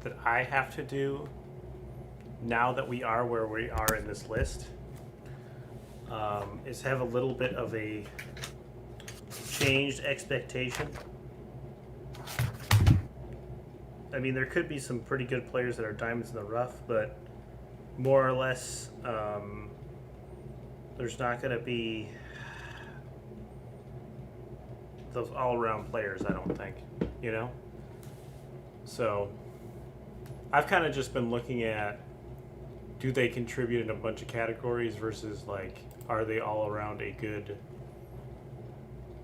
that I have to do now that we are where we are in this list is have a little bit of a changed expectation. I mean, there could be some pretty good players that are diamonds in the rough, but more or less, there's not going to be those all-around players, I don't think, you know? So I've kind of just been looking at, do they contribute in a bunch of categories versus, like, are they all around a good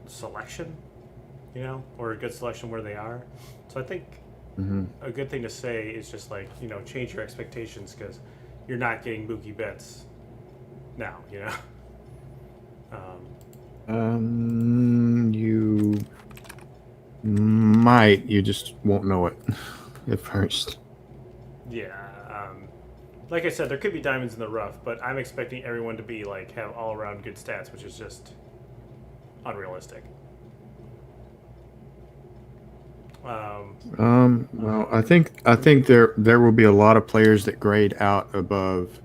selection, you know, or a good selection where they are? So I think a good thing to say is just, like, you know, change your expectations, because you're not getting Mookie Betts now, you know? You might. You just won't know it at first. Yeah. Like I said, there could be diamonds in the rough, but I'm expecting everyone to be, like, have all around good stats, which is just unrealistic. Well, I think there will be a lot of players that grade out above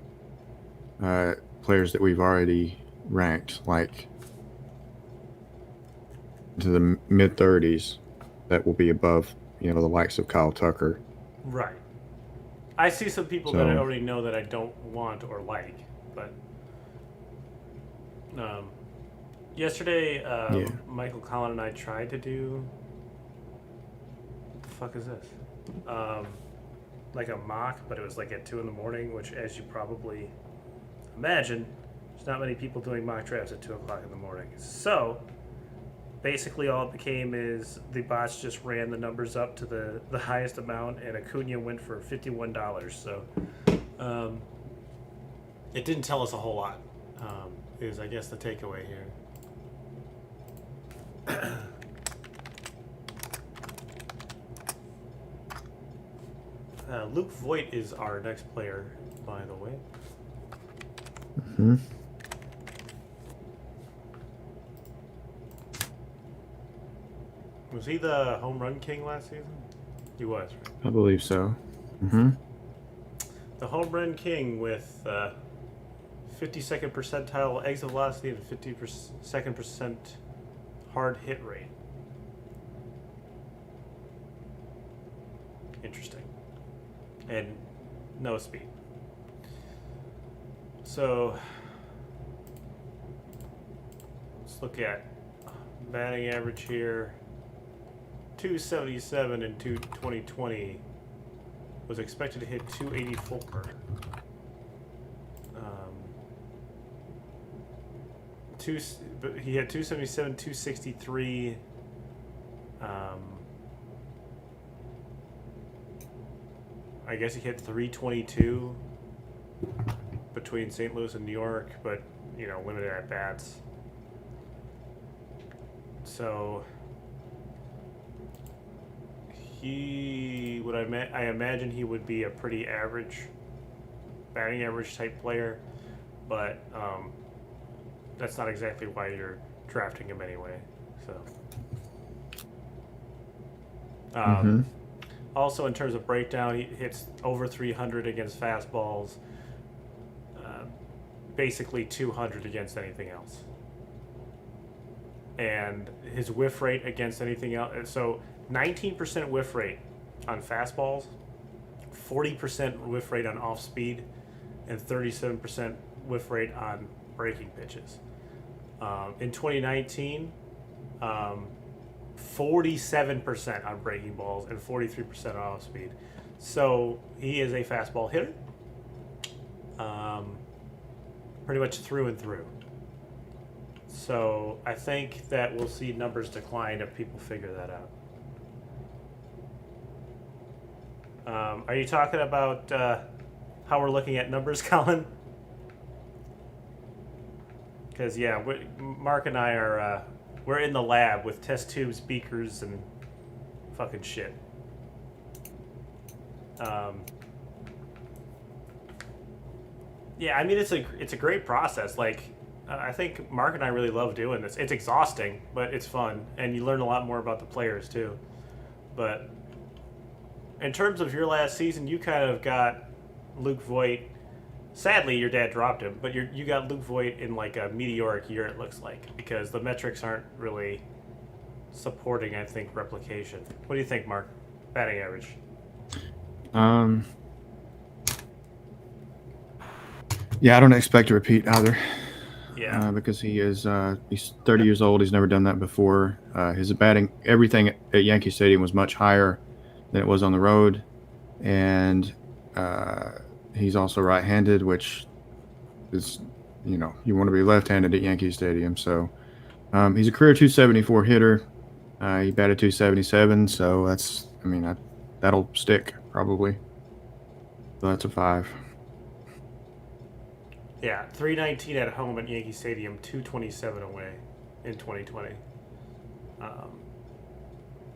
players that we've already ranked, like to the mid 30s. That will be above, you know, the likes of Kyle Tucker. Right. I see some people that I already know that I don't want or like, but yesterday, Michael Collin and I tried to do, what the fuck is this? Like a mock, but it was like at 2 a.m, which, as you probably imagine, there's not many people doing mock drafts at 2 o'clock in the morning. So basically all it became is the bots just ran the numbers up to the highest amount, and Acuna went for $51. So it didn't tell us a whole lot, is, I guess, the takeaway here. Luke Voigt is our next player, by the way. Was he the home run king last season? He was, right? I believe so. The home run king with 52nd percentile exit velocity and 52nd hard hit rate. Interesting. And no speed. So let's look at batting average here. 277 in 2020, was expected to hit 284. He had 277, 263. I guess he hit 322 between St. Louis and New York, but, you know, limited at bats. So I imagine he would be a pretty average, batting average type player, but that's not exactly why you're drafting him anyway. So, also in terms of breakdown, he hits over 300 against fastballs, basically 200 against anything else, and his whiff rate against anything else. So 19% whiff rate on fastballs, 40% whiff rate on off speed, and 37% whiff rate on breaking pitches. In 2019, 47% on breaking balls and 43% on off speed. So he is a fastball hitter, pretty much through and through. So I think that we'll see numbers decline if people figure that out. Are you talking about how we're looking at numbers, Colin? Because, yeah, Mark and I are we're in the lab with test tubes, beakers, and fucking shit. Yeah, I mean, it's a great process. Like, I think Mark and I really love doing this. It's exhausting, but it's fun, and you learn a lot more about the players too. But in terms of your last season, you kind of got Luke Voigt. Sadly, your dad dropped him, but you got Luke Voigt in like a meteoric year. It looks like because the metrics aren't really supporting, I think, replication. What do you think, Mark? Batting average. Yeah, I don't expect a repeat either. Yeah. Because he's 30 years old. He's never done that before. His batting, everything at Yankee Stadium was much higher than it was on the road, and he's also right-handed, which is, you want to be left-handed at Yankee Stadium. So he's a career 274 hitter. He batted 277, so that'll stick probably. So that's a 5. Yeah, 319 at home at Yankee Stadium, 227 away in 2020.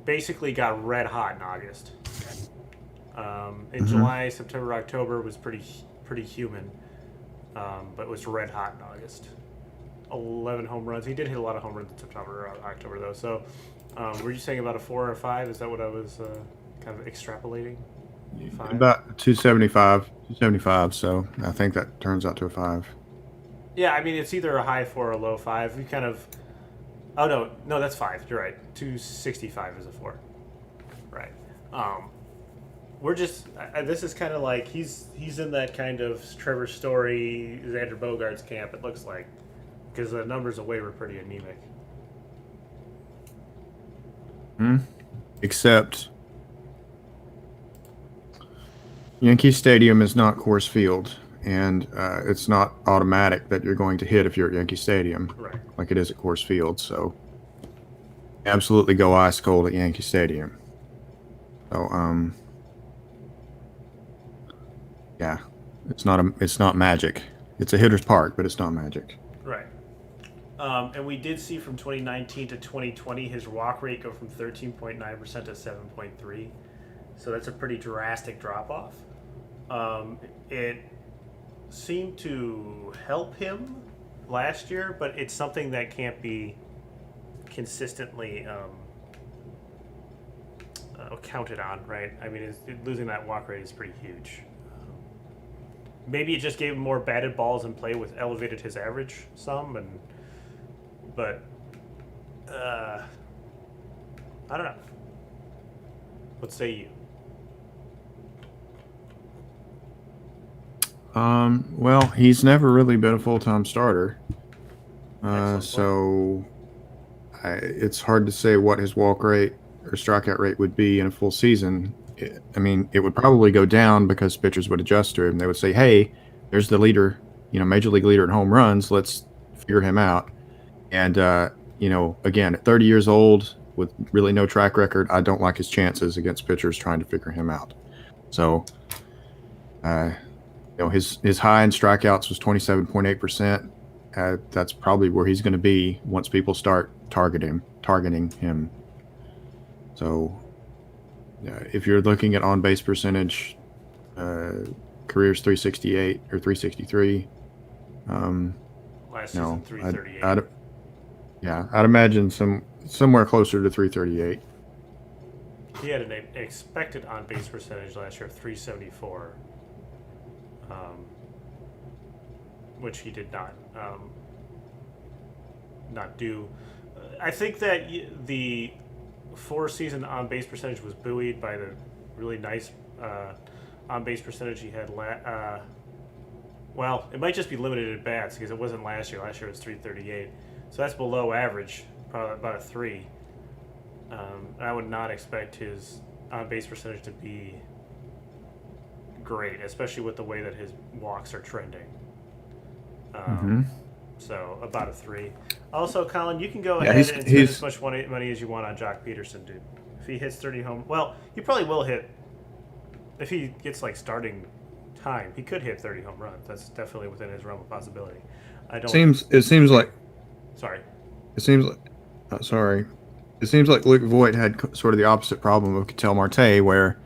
Basically got red hot in August. In July, September, October was pretty human, but was red hot in August. 11 home runs. He did hit a lot of home runs in September or October, though. So, were you saying about a 4 or a 5? Is that what I was kind of extrapolating? 5? About 275. So I think that turns out to a 5. Yeah, I mean, it's either a high 4 or a low 5. We kind of... Oh, no, that's 5. You're right. 265 is a 4. Right. We're just... this is kind of like... He's in that kind of Trevor Story, Xander Bogaerts camp, it looks like. Because the numbers away were pretty anemic. Except... Yankee Stadium is not Coors Field, and it's not automatic that you're going to hit if you're at Yankee Stadium, Right. like it is at Coors Field. So, absolutely go ice cold at Yankee Stadium. So, yeah, it's not magic. It's a hitter's park, but it's not magic. Right. And we did see from 2019 to 2020 his walk rate go from 13.9% to 7.3%. So that's a pretty drastic drop off. It seemed to help him last year, but it's something that can't be consistently counted on, right? I mean, losing that walk rate is pretty huge. Maybe it just gave him more batted balls in play, with elevated his average some, but I don't know. What say you? Well, he's never really been a full-time starter, Excellent so it's hard to say what his walk rate or strikeout rate would be in a full season. I mean, it would probably go down because pitchers would adjust to him. They would say, "Hey, there's the leader, major league leader in home runs. Let's figure him out." And again, at 30 years old with really no track record, I don't like his chances against pitchers trying to figure him out. So, his high in strikeouts was 27.8%. That's probably where he's going to be once people start targeting him. So, if you're looking at on-base percentage, career's 368 or 363. Last season, 338. I'd imagine somewhere closer to 338. He had an expected on-base percentage last year of 374, which he did not do. I think that the 4-season on-base percentage was buoyed by the really nice on-base percentage he had. Well, it might just be limited at bats because it wasn't last year. Last year it was 338, so that's below average, probably about a 3. I would not expect his on-base percentage to be great, especially with the way that his walks are trending. So about a 3. Also, Colin, you can go ahead and spend as much money as you want on Jock Peterson, dude. If he hits 30 home, well, he probably will hit. If he gets like starting time, he could hit 30 home runs. That's definitely within his realm of possibility. It seems like Luke Voigt had sort of the opposite problem of Ketel Marte, where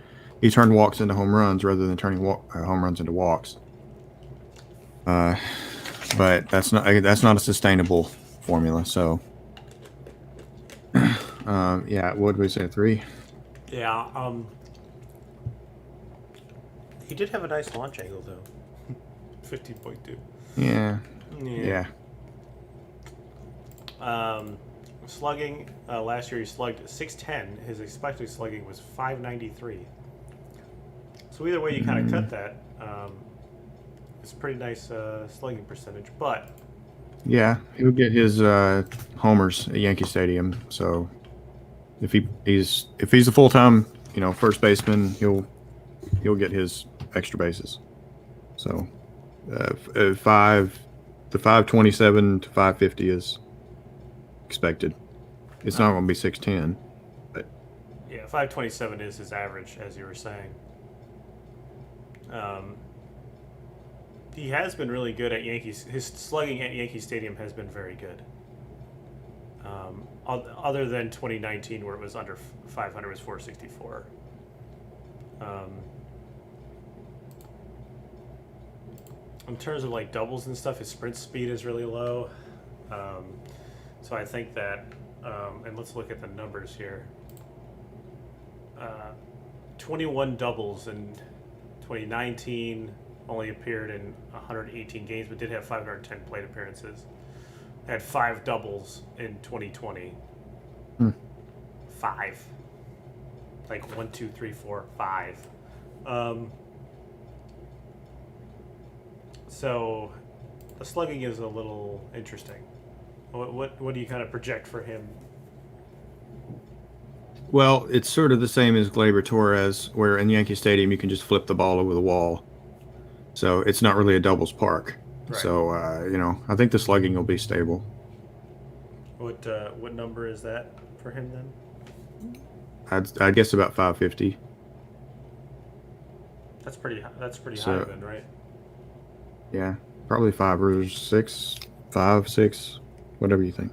he turned walks into home runs rather than turning home runs into walks. But that's not a sustainable formula. So, what did we say? 3? Yeah. He did have a nice launch angle, though. 15.2. Yeah. Yeah. Slugging, last year he slugged 610. His expected slugging was 593. So either way you kind of cut that, it's a pretty nice slugging percentage. But Yeah, he'll get his homers at Yankee Stadium. So if he's a full time first baseman, he'll get his extra bases. So the 527 to 550 is expected. It's not going to be 610, but yeah, 527 is his average, as you were saying. He has been really good at Yankees. His slugging at Yankee Stadium has been very good. Other than 2019, where it was under 500, it was 464. In terms of like doubles and stuff, his sprint speed is really low. So I think that, and let's look at the numbers here. 21 doubles in 2019, only appeared in 118 games, but did have 510 plate appearances. Had 5 doubles in 2020. 5. Like 1, 2, 3, 4, 5. So the slugging is a little interesting. What do you kind of project for him? well, it's sort of the same as Gleyber Torres, where in Yankee Stadium you can just flip the ball over the wall. So it's not really a doubles park. Right. So I think the slugging will be stable. What number is that for him then? I'd guess about 550. That's pretty So- high then, right? Yeah, probably 5 or 6, 5, 6, whatever you think.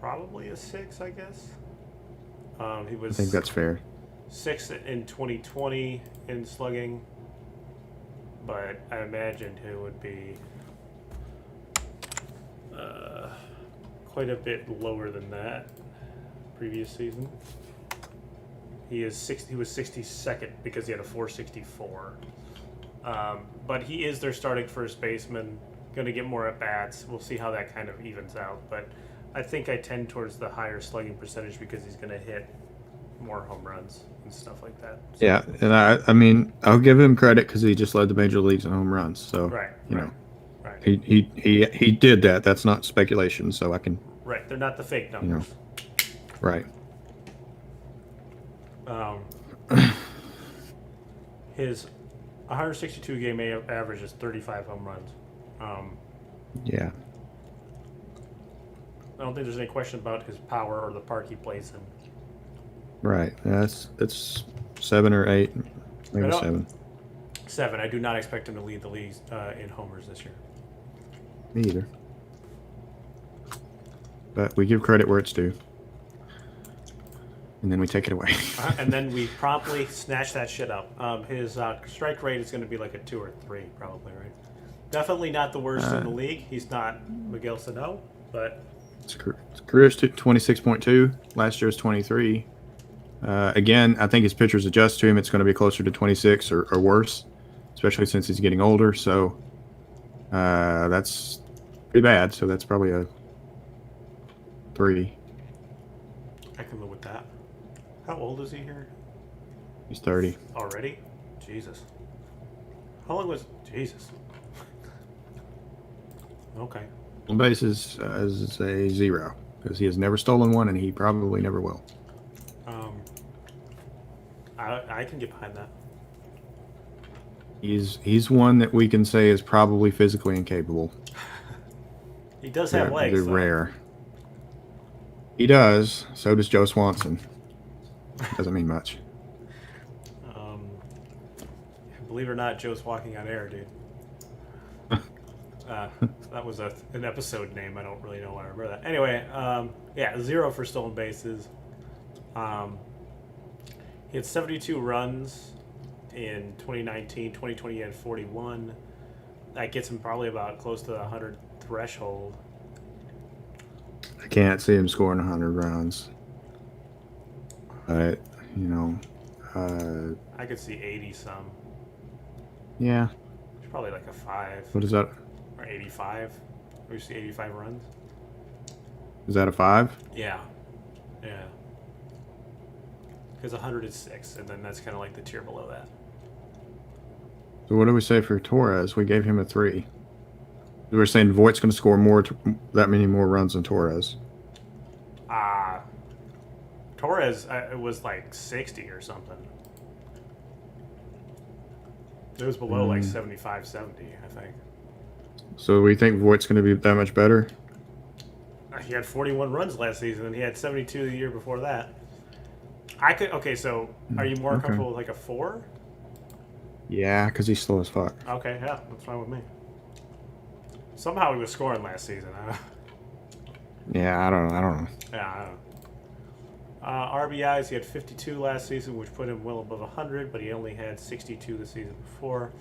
Probably a 6, I guess. He I was think that's fair. 6 in 2020 in slugging, but I imagined it would be quite a bit lower than that previous season. He was 62nd because he had a 464. But he is their starting first baseman. Going to get more at bats. We'll see how that kind of evens out. But I think I tend towards the higher slugging percentage because he's going to hit more home runs and stuff like that. So, Yeah, and I mean, I'll give him credit because he just led the major leagues in home runs. So right. he did that. That's not speculation. So I can. Right. They're not the fake numbers. Right. His 162 game average is 35 home runs. Yeah. I don't think there's any question about his power or the park he plays in. Right. That's 7 or 8, maybe 7. 7. I do not expect him to lead the league in homers this year. Me either. But we give credit where it's due. And then we take it away. And then we promptly snatch that shit up. His strike rate is going to be like a 2 or 3, probably, right? Definitely not the worst in the league. He's not Miguel Sano, but His career's 26.2. Last year's 23. Again, I think his pitchers adjust to him. It's going to be closer to 26 or worse, especially since he's getting older. So that's pretty bad. So that's probably a 3. I can live with that. How old is he here? He's 30. Already? Jesus. How long was... Jesus. Okay. On bases is a 0 because he has never stolen one and he probably never will. I can get behind that. He's one that we can say is probably physically incapable. He does have legs, They're though. rare. He does. So does Joe Swanson. Doesn't mean much. Believe it or not, Joe's walking on air, dude. That was an episode name. I don't really know why I remember that. Anyway, yeah, 0 for stolen bases. He had 72 runs in 2019. 2020 he had 41. That gets him probably about close to the 100 threshold. I can't see him scoring 100 runs. But, I could see 80 some. Yeah. It's probably like a 5 What is that? or 85. We see 85 runs. Is that a 5? Yeah, yeah. Because 100 is 6, and then that's kind of like the tier below that. So what do we say for Torres? We gave him a 3. We're saying Voight's going to score that many more runs than Torres. Torres, it was like 60 or something. It was below like 75, 70, I think. So we think Voight's going to be that much better? He had 41 runs last season, and he had 72 the year before that. Okay, so are you more comfortable with like a 4? Yeah, because he's slow as fuck. Okay, yeah, that's fine with me. Somehow he was scoring last season. Yeah, I don't know. Yeah, I don't know. RBIs, he had 52 last season, which put him well above 100, but he only had 62 the season before.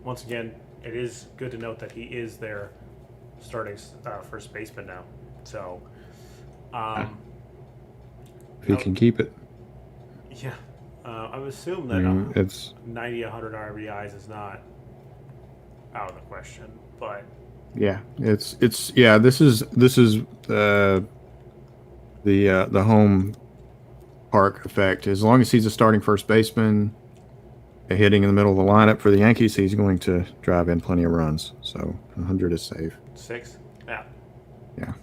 Once again, it is good to note that he is their starting first baseman now. So, if he can keep it. Yeah. I would assume that It's 90, 100 RBIs is not out of the question, but yeah, it's yeah. This is the home park effect. As long as he's a starting first baseman, hitting in the middle of the lineup for the Yankees, he's going to drive in plenty of runs. So 100 is safe. 6, yeah, Yeah.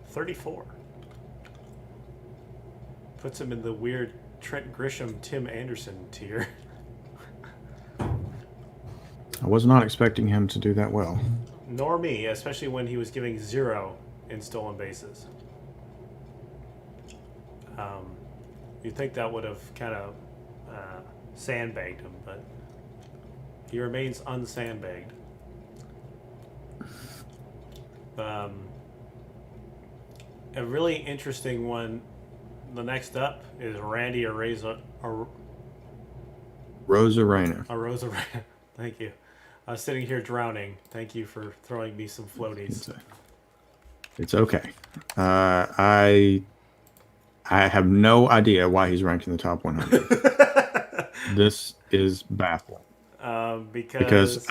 34 puts him in the weird Trent Grisham, Tim Anderson tier. I was not expecting him to do that well. Nor me, especially when he was giving 0 in stolen bases. You'd think that would have kind of sandbagged him, but he remains unsandbagged. A really interesting one. The next up is Randy Arozarena. Thank you. I was sitting here drowning. Thank you for throwing me some floaties. It's okay. I have no idea why he's ranked in the top 100. This is baffling. Because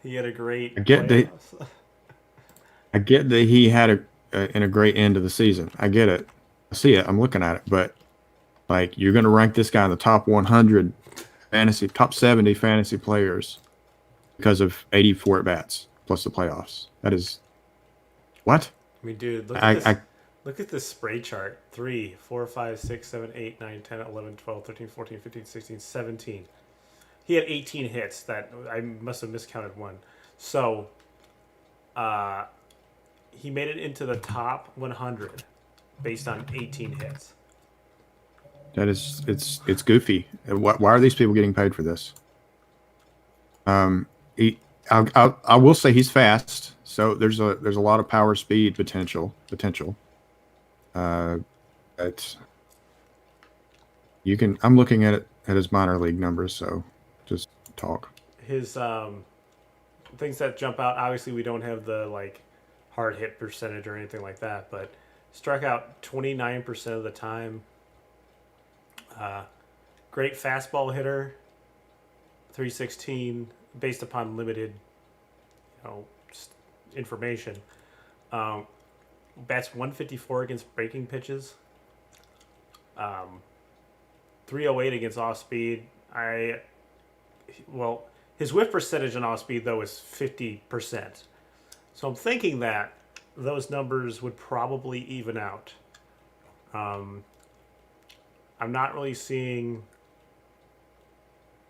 he had a great I get that he had a great end of the season. I get it. I see it. I'm looking at it. But like, you're going to rank this guy in the top 100 top 70 fantasy players because of 84 at bats plus the playoffs. That is what? I mean, dude, look at this. Look at this spray chart. 3, 4, 5, 6, 7, 8, 9, 10, 11, 12, 13, 14, 15, 16, 17. He had 18 hits. That I must have miscounted one. So, he made it into the top 100 based on 18 hits. That is, it's goofy. Why are these people getting paid for this? I will say he's fast, so there's a lot of power speed potential. But you can. I'm looking at his minor league numbers, so just talk. His things that jump out. Obviously, we don't have the hard hit percentage or anything like that, but struck out 29% of the time. Great fastball hitter, 316, based upon limited, information. Bats 154 against breaking pitches. 308 against off speed. His whiff percentage on off speed though is 50%. So I'm thinking that those numbers would probably even out. I'm not really seeing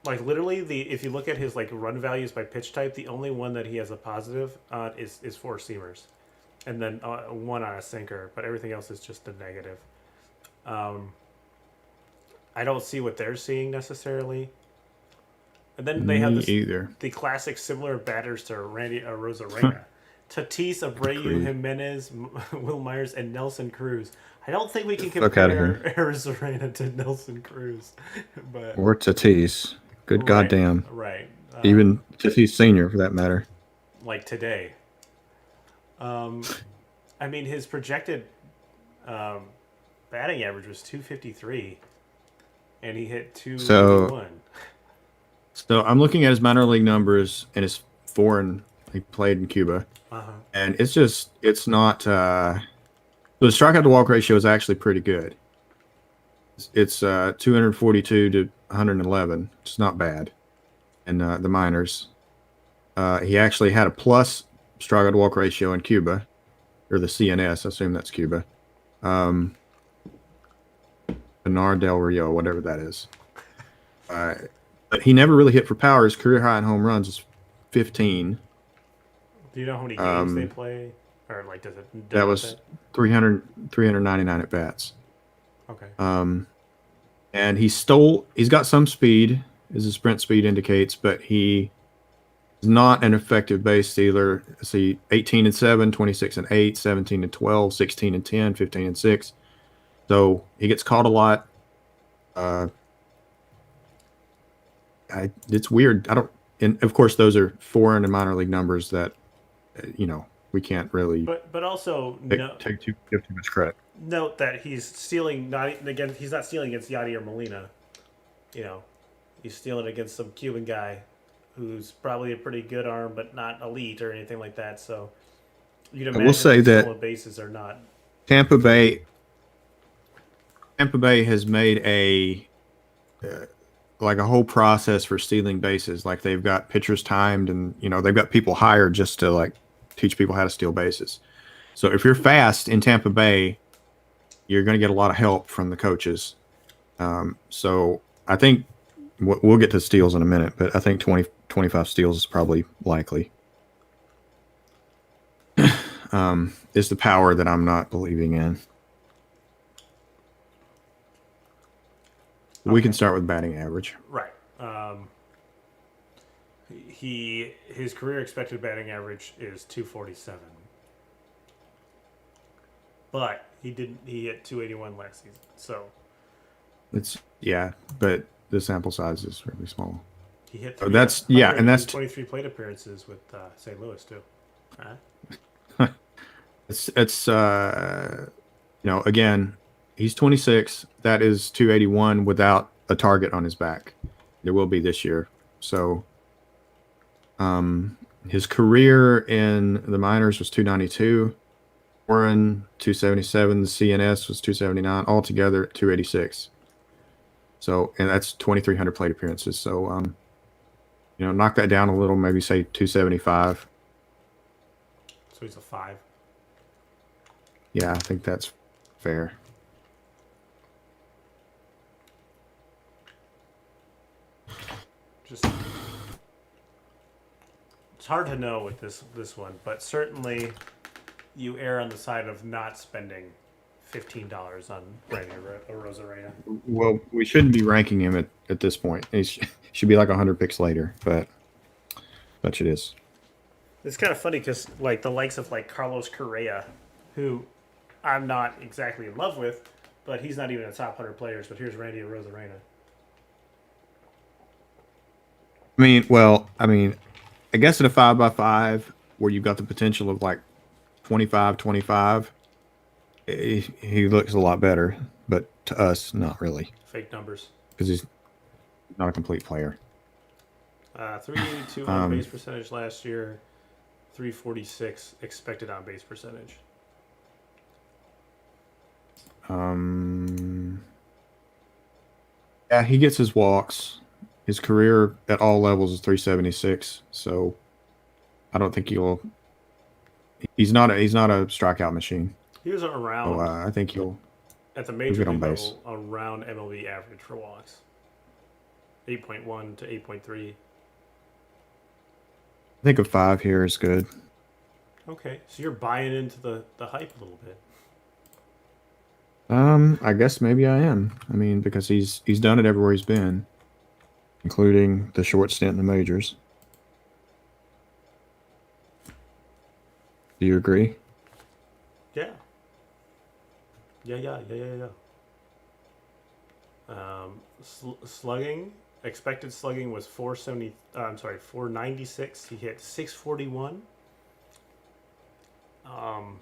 literally if you look at his run values by pitch type, the only one that he has a positive is four seamers, and then one on a sinker, but everything else is just a negative. I don't see what they're seeing necessarily. And then they have the classic similar batters to Randy Arozarena. Tatis, Abreu, Jimenez, Will Myers, and Nelson Cruz. I don't think we can compare Arozarena to Nelson Cruz. Or Tatis. Good goddamn. Right. Even Tatis Sr., for that matter. Like today. I mean, his projected batting average was 253, and he hit 281. So I'm looking at his minor league numbers and his foreign. He played in Cuba, Uh-huh. and it's not. The strikeout to walk ratio is actually pretty good. It's 242 to 111. It's not bad in the minors. He actually had a plus strikeout to walk ratio in Cuba, or the CNS. I assume that's Cuba. Bernard Del Rio, whatever that is. But he never really hit for power. His career high in home runs is 15. Do you know how many games they play? Or, like, does it That denote was 399 at bats. Okay. And he's got some speed, as his sprint speed indicates, but he is not an effective base stealer. Let's see, 18 and 7, 26 and 8, 17 and 12, 16 and 10, 15 and 6. So he gets caught a lot. It's weird. And of course, those are foreign and minor league numbers that, we can't really But also give too much credit. note that he's stealing. He's not stealing against Yadier Molina. He's stealing against some Cuban guy who's probably a pretty good arm, but not elite or anything like that. So you'd imagine will say that stolen bases are not. Tampa Bay has made a whole process for stealing bases. Like they've got pitchers timed, and they've got people hired just to like teach people how to steal bases. So if you're fast in Tampa Bay, you're going to get a lot of help from the coaches. So I think we'll get to steals in a minute, but I think 25 steals is probably likely. Is the power that I'm not believing in. Okay. We can start with batting average. Right. His career expected batting average is 247. But he hit 281 last season. So but the sample size is really small. He hit and that's 23 plate appearances with St. Louis too. It's again, he's 26. That is 281 without a target on his back. There will be this year. So his career in the minors was 292. Warren 277. The CNS was 279. Altogether 286. So, and that's 2,300 plate appearances. So, knock that down a little. Maybe say 275. So he's a 5. Yeah, I think that's fair. It's hard to know with this one, but certainly you err on the side of not spending $15 on Randy Arozarena. Well, we shouldn't be ranking him at this point. He should be like 100 picks later, but it is. It's kind of funny because like the likes of like Carlos Correa, who I'm not exactly in love with, but he's not even a top 100 players. But here's Randy Arozarena. I guess at a 5x5 where you've got the potential of like 25, he looks a lot better, but to us, not really. Fake numbers. Because he's not a complete player. 382 on base percentage last year, 346 expected on base percentage. Yeah, he gets his walks. His career at all levels is 376. So I don't think he's not a strikeout machine. He was around. So, I think at the major league base. level around MLB average for walks. 8.1 to 8.3. I think a 5 here is good. Okay, so you're buying into the hype a little bit. I guess maybe I am. Because he's done it everywhere he's been, including the short stint in the majors. Do you agree? Yeah. Yeah. Slugging, expected slugging was 496. He hit 641. I'm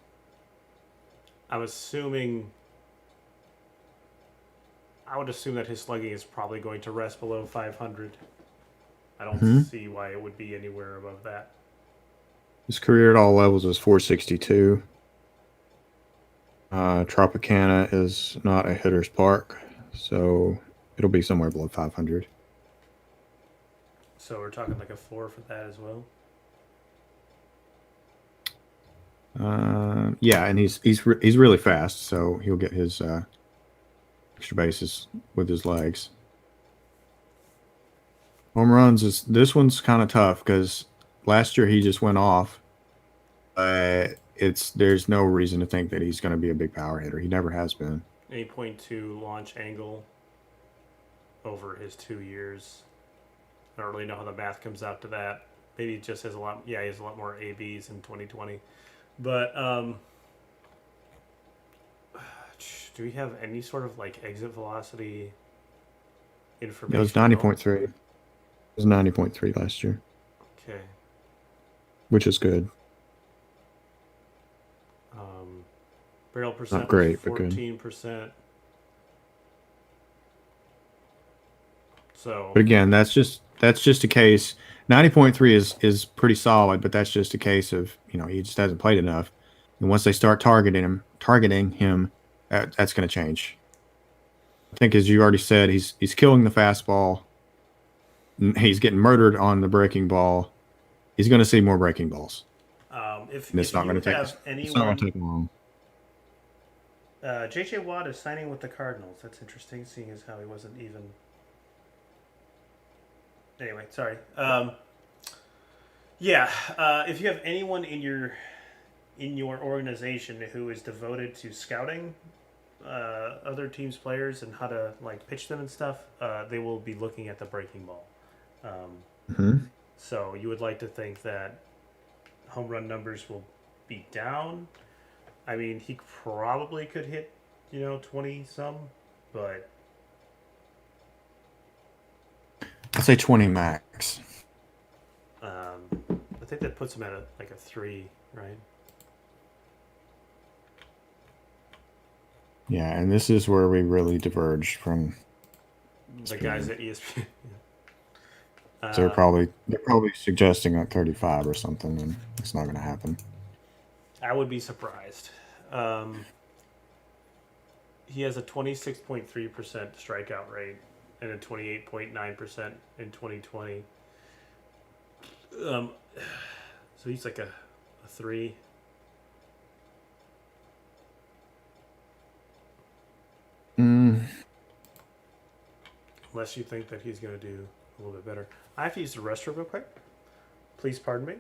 assuming. I would assume that his slugging is probably going to rest below 500. I don't Mhm. see why it would be anywhere above that. His career at all levels is 462. Tropicana is not a hitter's park, so it'll be somewhere below 500. So we're talking like a 4 for that as well. Yeah, and he's really fast, so he'll get his extra bases with his legs. Home runs is this one's kind of tough because last year he just went off. There's no reason to think that he's going to be a big power hitter. He never has been. 8.2 launch angle over his 2 years. I don't really know how the math comes out to that. Maybe he just has a lot. Yeah, he has a lot more ABs in 2020. But do we have any sort of like exit velocity information? It was 90.3. It was 90.3 last year, Okay. which is good. Barrel percent Not great, but was good. 14%. So, But again, that's just a case. 90.3 is pretty solid, but that's just a case of he just hasn't played enough. And once they start targeting him, that's going to change. I think, as you already said, he's killing the fastball. He's getting murdered on the breaking ball. He's going to see more breaking balls. if And it's not you going to take. have It's not going to anyone, take long. J.J. Watt is signing with the Cardinals. That's interesting, seeing as how he wasn't even. Anyway, sorry. Yeah, if you have anyone in your organization who is devoted to scouting other teams' players and how to like pitch them and stuff, they will be looking at the breaking ball. Mm-hmm. So you would like to think that home run numbers will be down. I mean, he probably could hit 20 some, but I'd say 20 max. I think that puts him at like a 3, right? Yeah, and this is where we really diverge from The guys at ESPN. So they're probably suggesting like 35 or something, and it's not going to happen. I would be surprised. He has a 26.3% strikeout rate and a 28.9% in 2020. So he's like a 3. Unless you think that he's going to do a little bit better. I have to use the restroom real quick. Please pardon me.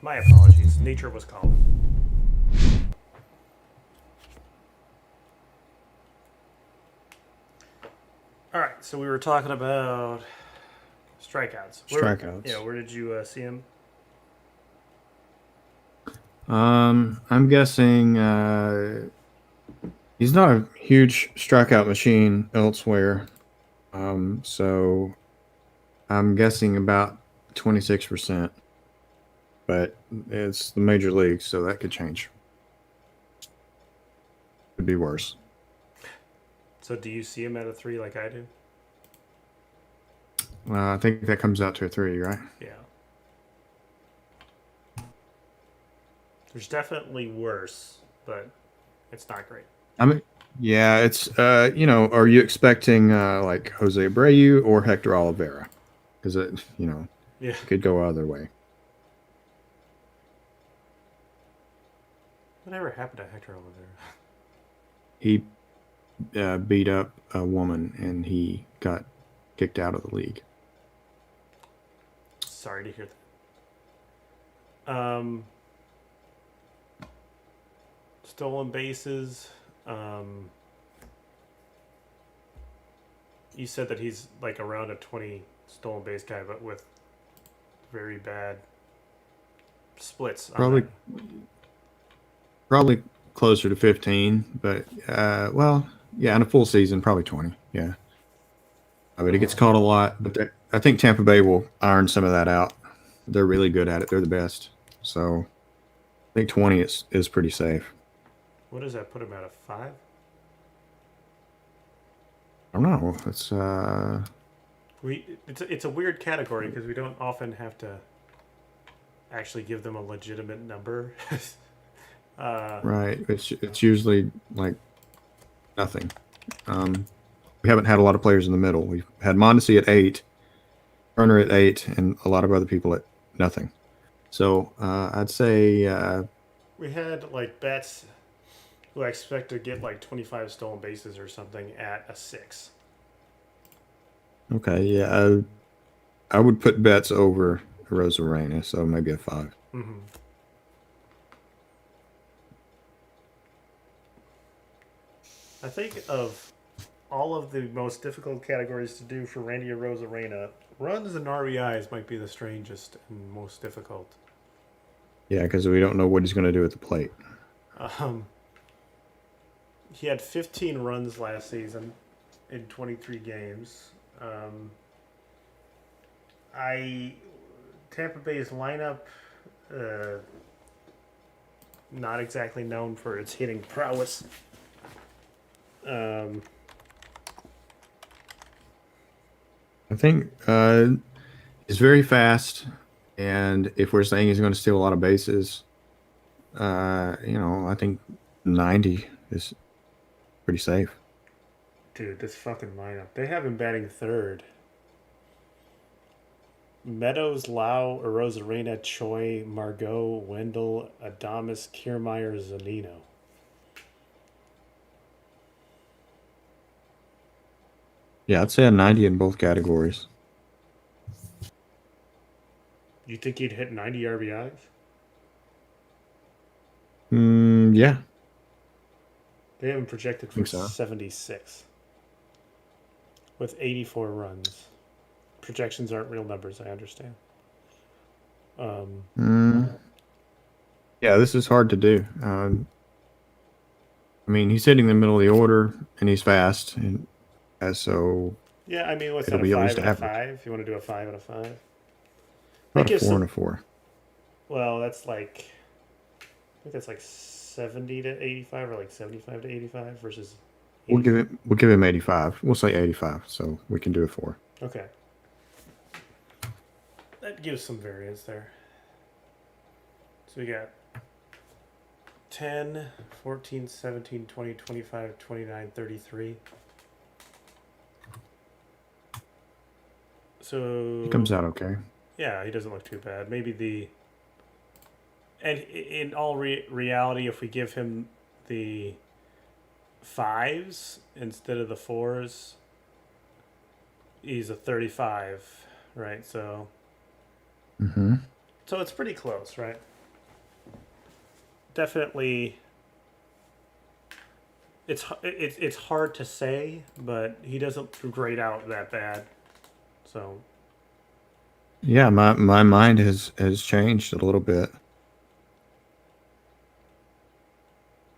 My apologies. Nature was calling. All right, so we were talking about strikeouts. Strikeouts. Yeah, where did you see him? I'm guessing he's not a huge strikeout machine elsewhere. So I'm guessing about 26%. But it's the major leagues, so that could change. Could be worse. So do you see him at a 3 like I do? I think that comes out to a 3, right? Yeah. There's definitely worse, but it's not great. I mean, yeah, it's are you expecting like Jose Abreu or Hector Oliveira? Because Yeah. it could go either way. Whatever happened to Hector Oliveira? He beat up a woman and he got kicked out of the league. Sorry to hear that. Stolen bases. You said that he's like around a 20 stolen base guy, but with very bad splits. Probably closer to 15, but in a full season, probably 20. Yeah. But it gets caught a lot. But I think Tampa Bay will iron some of that out. They're really good at it. They're the best. So I think 20 is pretty safe. What does that put him at, a 5? I don't know. It's a weird category because we don't often have to actually give them a legitimate number. Right. It's usually like nothing. We haven't had a lot of players in the middle. We've had Mondesi at 8, Turner at 8, and a lot of other people at nothing. So I'd say we had like Betts, who I expect to get like 25 stolen bases or something, at a 6. okay. Yeah, I would put Betts over Rosarena, so maybe a 5. Mm-hmm. I think of all of the most difficult categories to do for Randy Arozarena, runs and RBIs might be the strangest and most difficult. Yeah, because we don't know what he's going to do at the plate. He had 15 runs last season in 23 games. Tampa Bay's lineup, not exactly known for its hitting prowess. I think he's very fast, and if we're saying he's going to steal a lot of bases, I think 90 is pretty safe. Dude, this fucking lineup. They have him batting 3rd. Meadows, Lau, Arozarena, Choi, Margot, Wendell, Adames, Kiermaier, Zanino. Yeah, I'd say a 90 in both categories. You think he'd hit 90 RBIs? Yeah. They have him projected for Think so. 76 with 84 runs. Projections aren't real numbers, I understand. Yeah, this is hard to do. He's hitting the middle of the order, and he's fast, and so yeah, I mean, what's it'll that, a be at 5 least and a average. 5? If you want to do a 5 and a 5? About gives a 4 some- and a 4. Well, that's like, I think that's like 70 to 85 or like 75 to 85 versus. We'll give him 85. We'll say 85, so we can do a 4. Okay. That gives some variance there. So we got 10, 14, 17, 20, 25, 29, 33. So He comes out okay. yeah, he doesn't look too bad. Maybe and in all reality, if we give him the 5s instead of the 4s, he's a 35, right? So Mm-hmm. so it's pretty close, right? definitely. It's hard to say, but he doesn't grade out that bad. So Yeah, my mind has changed a little bit.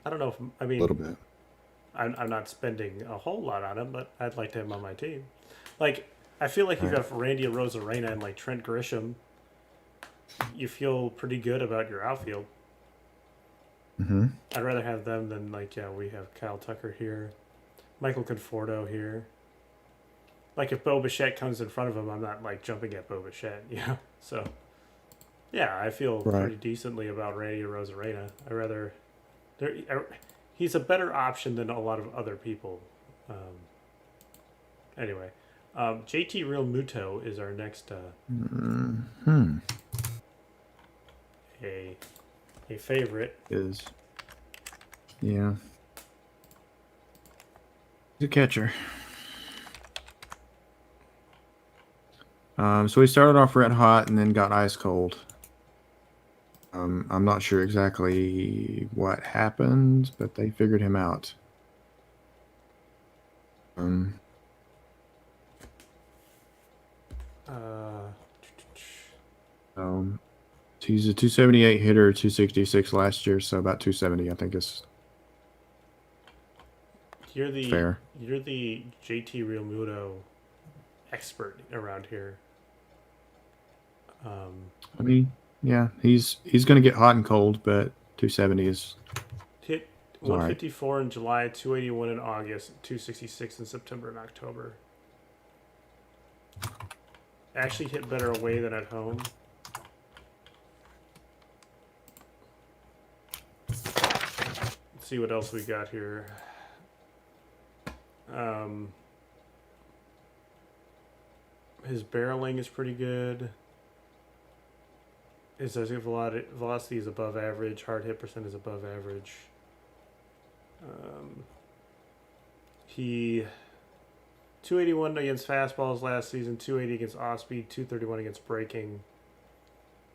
I don't know if I A mean little bit. I'm not spending a whole lot on him, but I'd like to have him on my team. Like I feel like you Right. got Randy Rosarena and like Trent Grisham. You feel pretty good about your outfield. Mm-hmm. I'd rather have them than like we have Kyle Tucker here, Michael Conforto here. Like if Bo Bichette comes in front of him, I'm not like jumping at Bo Bichette, you know. So yeah, I feel Right. pretty decently about Randy Rosarena. He's a better option than a lot of other people. Anyway, JT Real Muto is our next Hmm. a a favorite. Is yeah. He's a catcher. So he started off red hot and then got ice cold. I'm not sure exactly what happened, but they figured him out. Um, Uh, um, he's a 278 hitter, 266 last year, so about 270, I think is you're the fair. you're the JT Real Muto expert around here. I mean, yeah, he's going to get hot and cold, but 270 Hit is all right. 154 in July, 281 in August, 266 in September and October. Actually hit better away than at home. Let's see what else we got here. His barreling is pretty good. His velocity is above average. Hard hit percent is above average. He 281 against fastballs last season, 280 against off speed, 231 against breaking.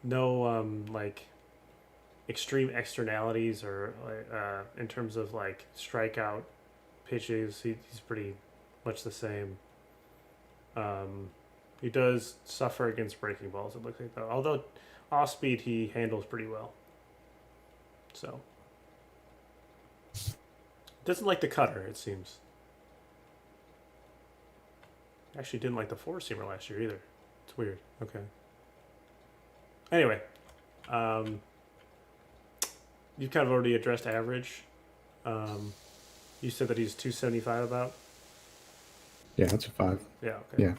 No like extreme externalities or in terms of like strikeout pitches. He's pretty much the same. He does suffer against breaking balls. It looks like though, although off speed he handles pretty well. So doesn't like the cutter. It seems. Actually, didn't like the four seamer last year either. It's weird. Okay. Anyway, you've kind of already addressed average. You said that he's 275 about. Yeah, that's a 5. Yeah. Okay.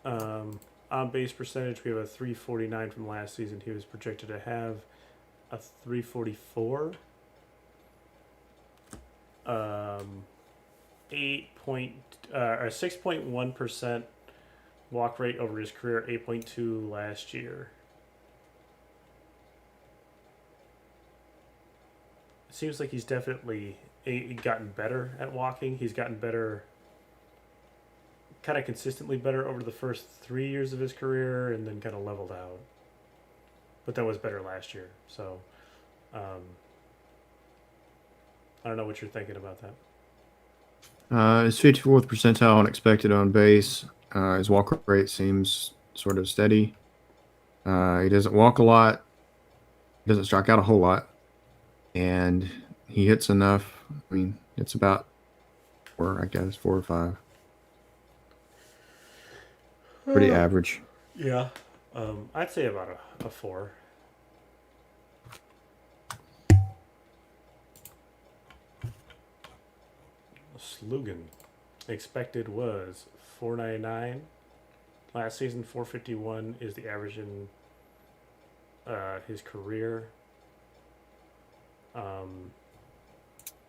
Yeah. On base percentage, we have a 349 from last season. He was projected to have a 344. 6.1% walk rate over his career, 8.2 last year. It seems like he's definitely gotten better at walking. He's gotten better, kind of consistently better over the first 3 years of his career, and then kind of leveled out. But that was better last year. So, I don't know what you're thinking about that. His 54th percentile on expected on base. His walk rate seems sort of steady. He doesn't walk a lot. He doesn't strike out a whole lot. And he hits enough. I mean, it's about 4, I guess, 4 or 5. Pretty average. Yeah. I'd say about a 4. Slugging. Expected was 499. Last season, 451 is the average in his career.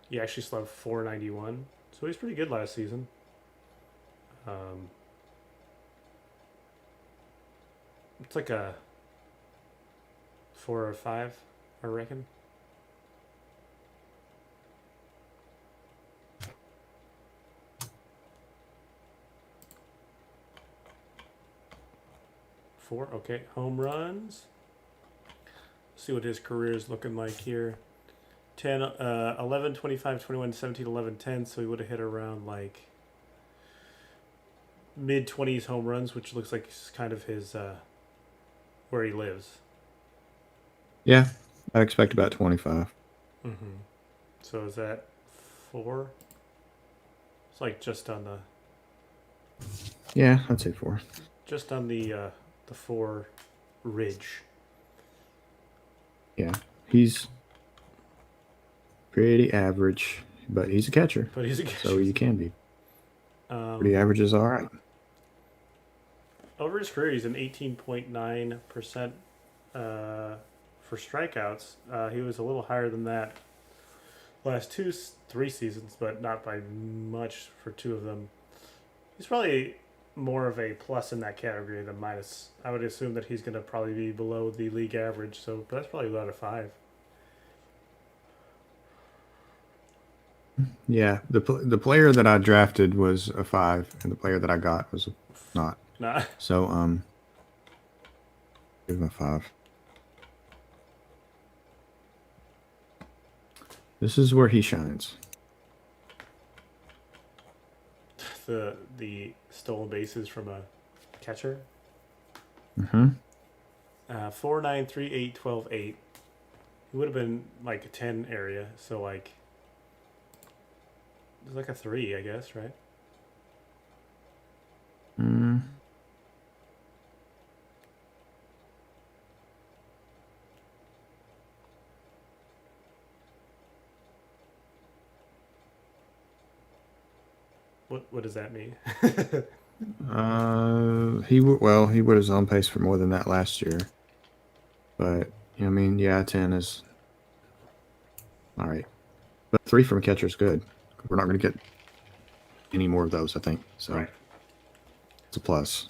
He actually slugged 491, so he's pretty good last season. It's like a 4 or 5, I reckon. Four, okay. Home runs. see what his career is looking like here. 10, 11, 25, 21, 17, 11, 10. So he would have hit around like mid-20s home runs, which looks like it's kind of his where he lives. Yeah, I expect about 25. Mm-hmm. So is that 4? It's like just on the Yeah, I'd say 4. just on the 4 ridge. Yeah, he's pretty average, but he's a catcher, But he's a catcher. so you can be. Pretty average is all right. Over his career, he's an 18.9% for strikeouts. He was a little higher than that last 3 seasons, but not by much for 2 of them. He's probably more of a plus in that category than minus. I would assume that he's going to probably be below the league average, so but that's probably about a 5. Yeah, the player that I drafted was a 5, and the player that I got was not. Nah. So give him a 5. This is where he shines. The stolen bases from a catcher. Mm-hmm. 4, 9, 3, 8, 12, 8. He would have been like a 10 area, so like it's like a 3, I guess, right? Mm. What does that mean? He would have on pace for more than that last year. But I mean, yeah, 10 is all right. But 3 from a catcher is good. We're not going to get any more of those, I think. So Right. it's a plus.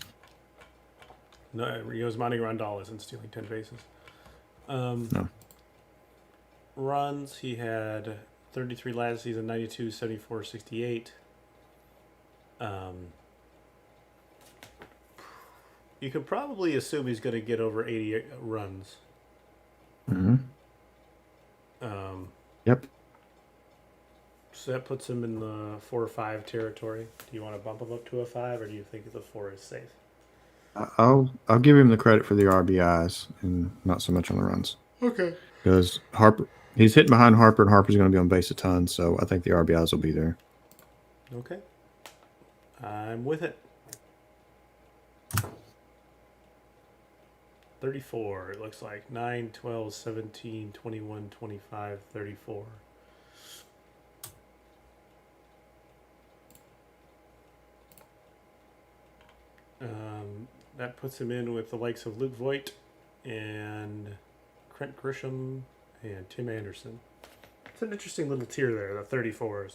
No, he was minding Rondales and stealing 10 bases. No. Runs, he had 33 last season, 92, 74, 68. You could probably assume he's going to get over 80 runs. Mm-hmm. Yep. So that puts him in the 4 or 5 territory. Do you want to bump him up to a 5, or do you think the 4 is safe? I'll give him the credit for the RBIs and not so much on the runs. Okay. Because he's hitting behind Harper, and Harper's going to be on base a ton, so I think the RBIs will be there. Okay. I'm with it. 34, it looks like. 9, 12, 17, 21, 25, 34. That puts him in with the likes of Luke Voigt and Trent Grisham and Tim Anderson. It's an interesting little tier there, the 34s.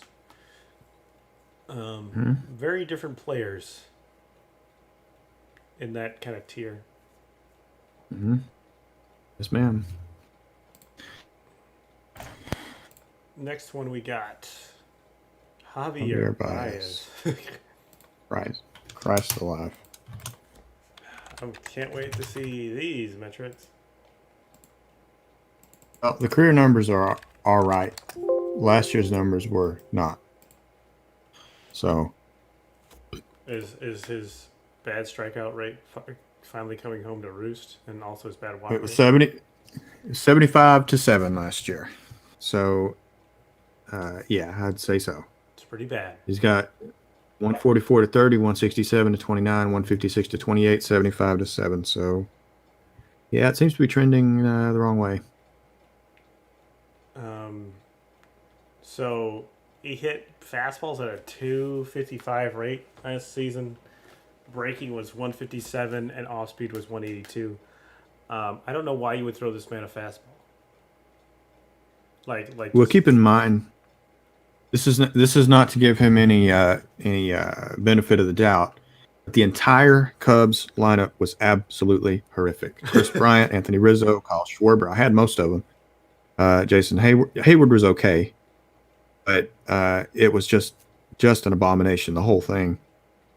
Very different players in that kind of tier. Mm-hmm. Yes, ma'am. Next one we got Javier Baez. Christ alive. I can't wait to see these metrics. Well, the career numbers are all right. Last year's numbers were not. So, Is his bad strikeout rate finally coming home to roost, and also his bad walk rate? it was 75 to 7 last year. So, yeah, I'd say so. It's pretty bad. He's got 144 to 30, 167 to 29, 156 to 28, 75 to 7. So, yeah, it seems to be trending the wrong way. So he hit fastballs at a 255 rate last season. Breaking was 157 and off speed was 182. I don't know why you would throw this man a fastball. Well, keep in mind, this is not to give him any benefit of the doubt. But the entire Cubs lineup was absolutely horrific. Chris Bryant, Anthony Rizzo, Kyle Schwarber. I had most of them. Jason Hayward was okay, but it was just an abomination. The whole thing.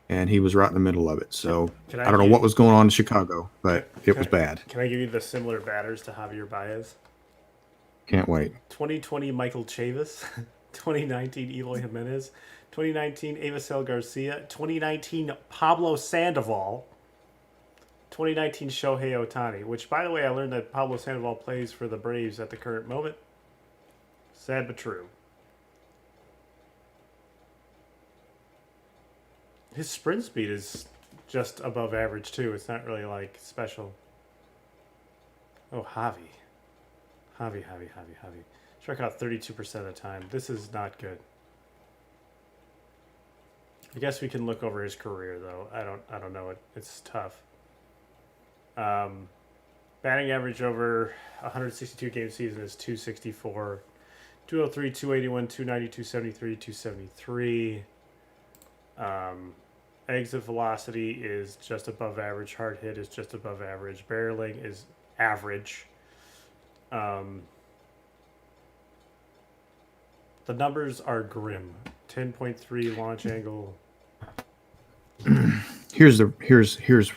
and he was right in the middle of it. So Can I I don't know give- what was going on in Chicago, but it was bad. Can I give you the similar batters to Javier Baez? Can't wait. 2020 Michael Chavis, 2019 Eloy Jimenez, 2019 Avisel Garcia, 2019 Pablo Sandoval, 2019 Shohei Ohtani, which, by the way, I learned that Pablo Sandoval plays for the Braves at the current moment. Sad but true. His sprint speed is just above average, too. It's not really, like, special. Oh, Javi. Struck out 32% of the time. This is not good. I guess we can look over his career, though. I don't know. It's tough. Batting average over 162 game season is 264, 203, 281, 290, 273, 273. Exit velocity is just above average. Hard hit is just above average. Barreling is average. The numbers are grim. 10.3 launch angle. Here's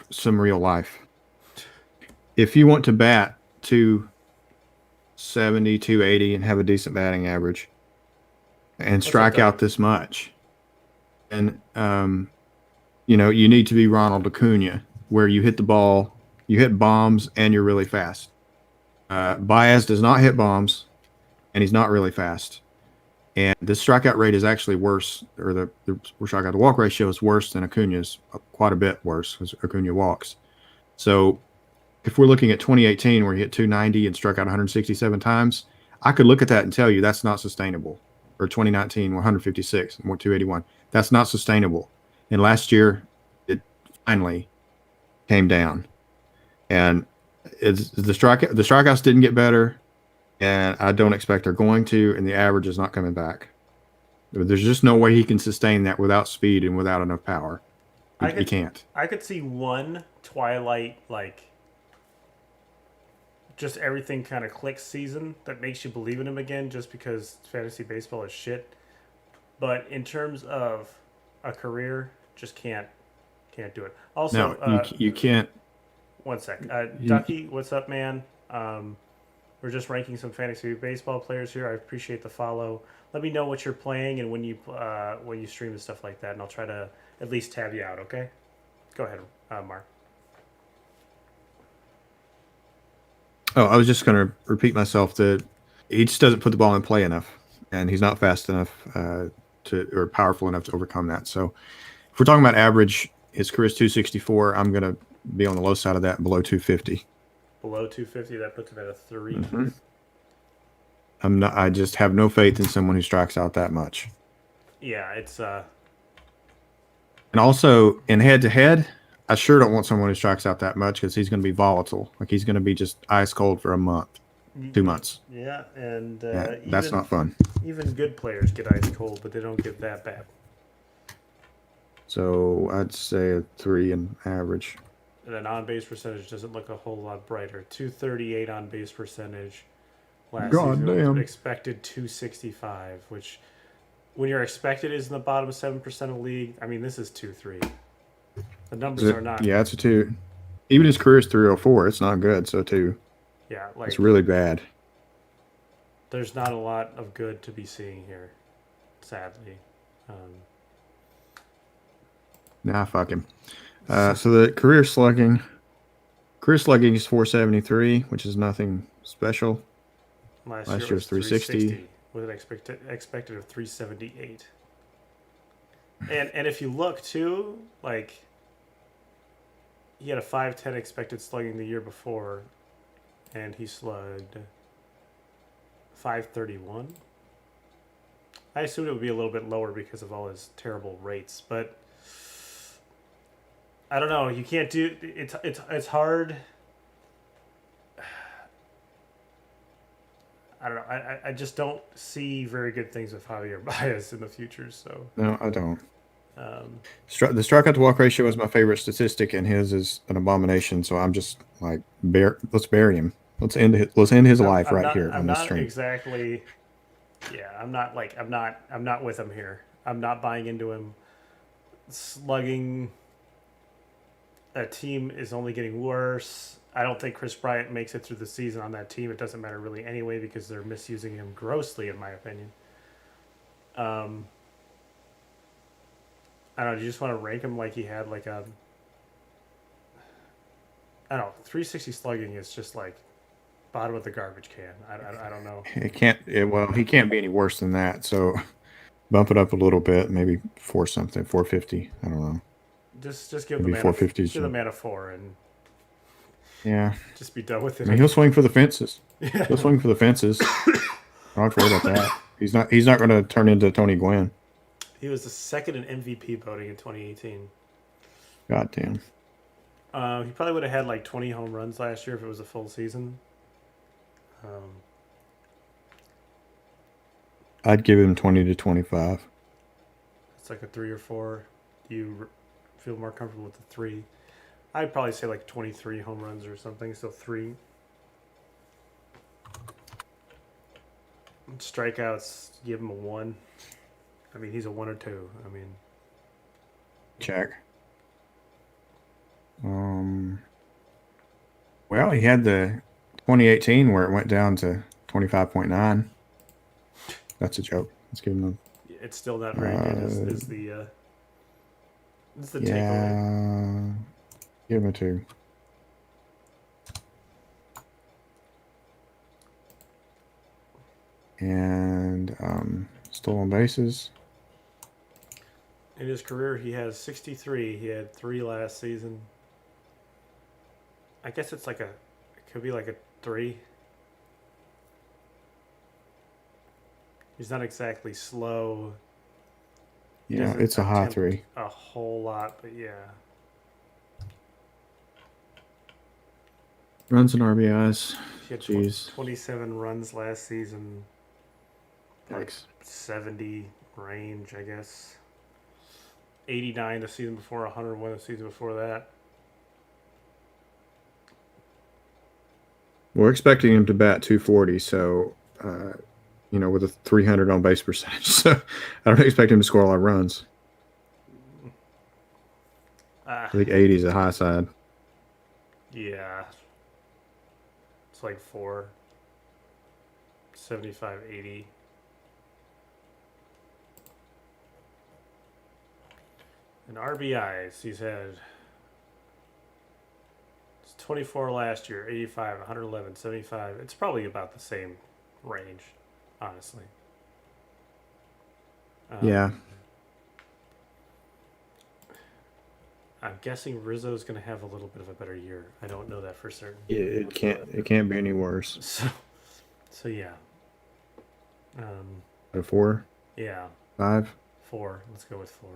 some real life. If you want to bat 270, 280 and have a decent batting average and strike out this much, and you need to be Ronald Acuna, where you hit the ball, you hit bombs, and you're really fast. Baez does not hit bombs, and he's not really fast. And the strikeout rate is actually worse, or the strikeout to walk ratio is worse than Acuna's, quite a bit worse, because Acuna walks. So if we're looking at 2018, where he hit 290 and struck out 167 times, I could look at that and tell you that's not sustainable. Or 2019, 156 and 281. That's not sustainable. And last year, it finally came down. And the strikeouts didn't get better, and I don't expect they're going to, and the average is not coming back. There's just no way he can sustain that without speed and without enough power. He can't. I could see one Twilight, just everything kind of clicks season that makes you believe in him again, just because fantasy baseball is shit. But in terms of a career, just can't do it. Also, no, you can't. One sec, Ducky, what's up, man? We're just ranking some fantasy baseball players here. I appreciate the follow. Let me know what you're playing and when you stream and stuff like that, and I'll try to at least tab you out. Okay, go ahead, Mark. Oh, I was just going to repeat myself that he just doesn't put the ball in play enough, and he's not fast enough or powerful enough to overcome that. So if we're talking about average, his career is 264. I'm going to be on the low side of that, below 250. Below 250, that puts him at a 3. Mm-hmm. I just have no faith in someone who strikes out that much. Yeah, it's And also in head-to-head, I sure don't want someone who strikes out that much, because he's going to be volatile. Like, he's going to be just ice cold for a month, 2 months. Yeah, and that's not fun. Even good players get ice cold, but they don't get that bad. So I'd say a 3 in average. And then on-base percentage doesn't look a whole lot brighter. 238 on-base percentage. Last season expected 265, which when your expected is in the bottom 7% of the league, I mean, this is 2.3. The numbers are not. Yeah, it's a 2. Even his career is 304. It's not good, so 2. Yeah, it's really bad. There's not a lot of good to be seeing here, sadly. Nah, fuck him. So the career slugging is 473, which is nothing special. Last year was 360 with an expected of 378. And if you look too, like, he had a 510 expected slugging the year before, and he slugged 531. I assumed it would be a little bit lower because of all his terrible rates, but I don't know. You can't do it's hard. I don't know. I just don't see very good things with Javier Baez in the future. So no, I don't. The strikeout to walk ratio is my favorite statistic, and his is an abomination. So I'm just like, let's bury him. Let's end his life here on this stream. Exactly. Yeah, I'm not with him here. I'm not buying into him. slugging. That team is only getting worse. I don't think Chris Bryant makes it through the season on that team. It doesn't matter really anyway because they're misusing him grossly, in my opinion. I don't know. Do you just want to rank him like he had like a? I don't know. 360 slugging is just like bottom of the garbage can. I don't know. He can't be any worse than that. So bump it up a little bit, maybe 450. I don't know. Just give Maybe the man 450. give the man a 4 and Yeah. just be done with it. I mean, he'll swing for the fences. Yeah. He'll swing for the fences. I don't have to worry about that. He's not going to turn into Tony Gwynn. He was the second in MVP voting in 2018. God damn. He probably would have had like 20 home runs last year if it was a full season. I'd give him 20 to 25. It's like a 3 or 4. Do you feel more comfortable with the 3? I'd probably say like 23 home runs or something. So 3. Strikeouts, give him a 1. I mean, he's a 1 or 2. I mean, Check. Well, he had the 2018 where it went down to 25.9. That's a joke. Let's give him it's still not very good. Is the takeaway. Yeah. Give him a 2. And stolen bases. In his career, he has 63. He had 3 last season. I guess it could be like a 3. He's not exactly slow. He Yeah, doesn't it's a high attempt 3. a whole lot, but yeah. Runs and RBIs. He had Jeez. 27 runs last season. Like Yikes. 70 range, I guess. 89 the season before, 101 the season before that. We're expecting him to bat 240, so with a 300 on base percentage. So I don't expect him to score a lot of runs. I think 80 is a high side. Yeah. It's like 4. 75, 80. And RBIs, he's had 24 last year, 85, 111, 75. It's probably about the same range, honestly. Yeah. I'm guessing Rizzo's going to have a little bit of a better year. I don't know that for certain. It can't be any worse. So yeah. A 4? Yeah. 5? 4. Let's go with 4.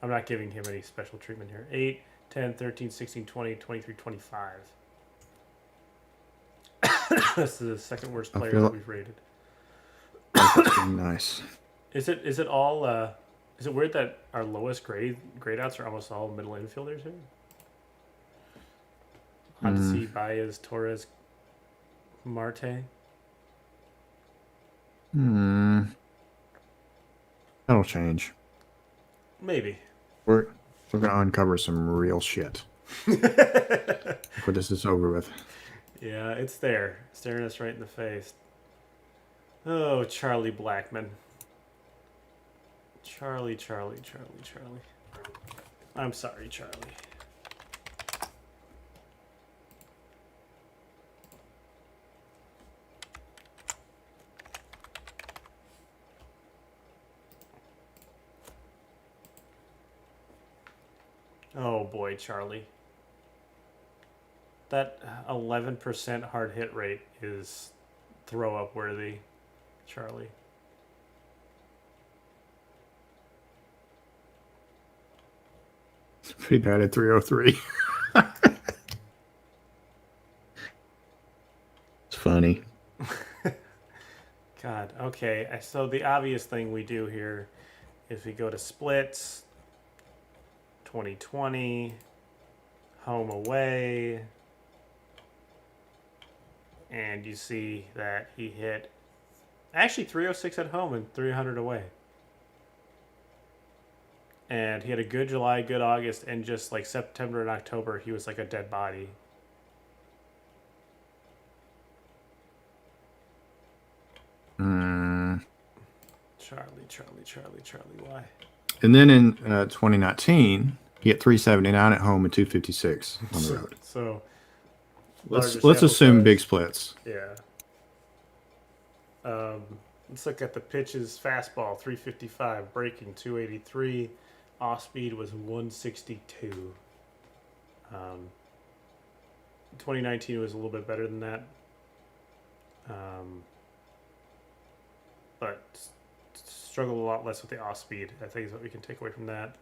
I'm not giving him any special treatment here. 8, 10, 13, 16, 20, 23, 25. This is the second worst player that we've rated. Nice. Is it all is it weird that our lowest grade outs are almost all middle infielders here? Mondesi, Baez, Torres, Marte. That'll change. Maybe. We're gonna uncover some real shit before this is over with. Yeah, it's there, staring us right in the face. Oh, Charlie Blackman. Charlie. I'm sorry, Charlie. Oh boy, Charlie. That 11% hard hit rate is throw up worthy, Charlie. It's pretty bad at 303. It's funny. God, okay. So the obvious thing we do here is we go to splits, 2020, home away, and you see that he hit actually 306 at home and 300 away. And he had a good July, good August, and just like September and October, he was like a dead body. Charlie, why? And then in 2019, he hit 379 at home and 256 on the road. So Let's larger sample assume size. big splits. Yeah. Let's look at the pitches. Fastball 355, breaking 283, off speed was 162. 2019 was a little bit better than that, but struggled a lot less with the off speed. I think is what we can take away from that.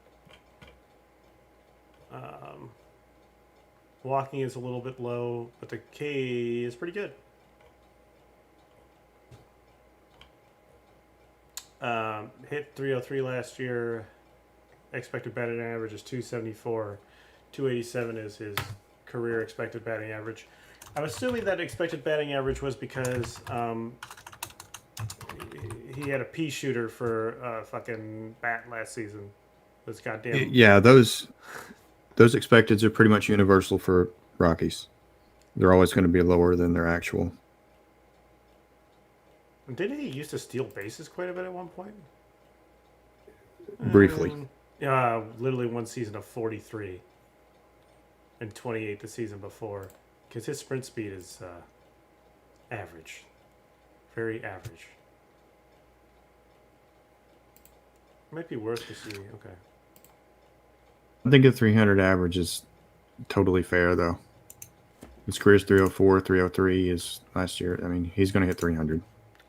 Walking is a little bit low, but the K is pretty good. Hit 303 last year. Expected batting average is 274. 287 is his career expected batting average. I'm assuming that expected batting average was because he had a pea shooter for fucking bat last season. Those goddamn. Yeah, those expecteds are pretty much universal for Rockies. They're always going to be lower than their actual. Didn't he used to steal bases quite a bit at one point? Briefly. Literally one season of 43 and 28 the season before. Because his sprint speed is average. Very average. Might be worse to see. Okay. I think a 300 average is totally fair, though. His career's 304, 303 is last year. I mean, he's going to hit 300.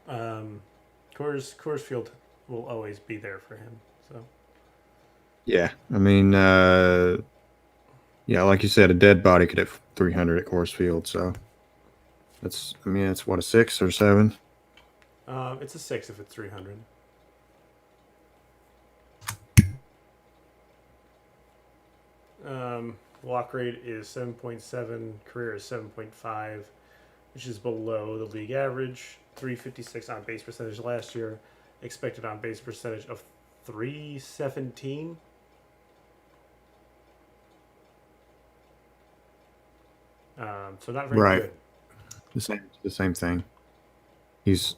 Coors Field will always be there for him. So. Yeah, I mean, yeah, like you said, a dead body could hit 300 at Coors Field. So that's what, a 6 or 7? It's a 6 if it's 300. Walk rate is 7.7. Career is 7.5, which is below the league average. 356 on base percentage last year. Expected on base percentage of 317. So not very good. The same thing. He's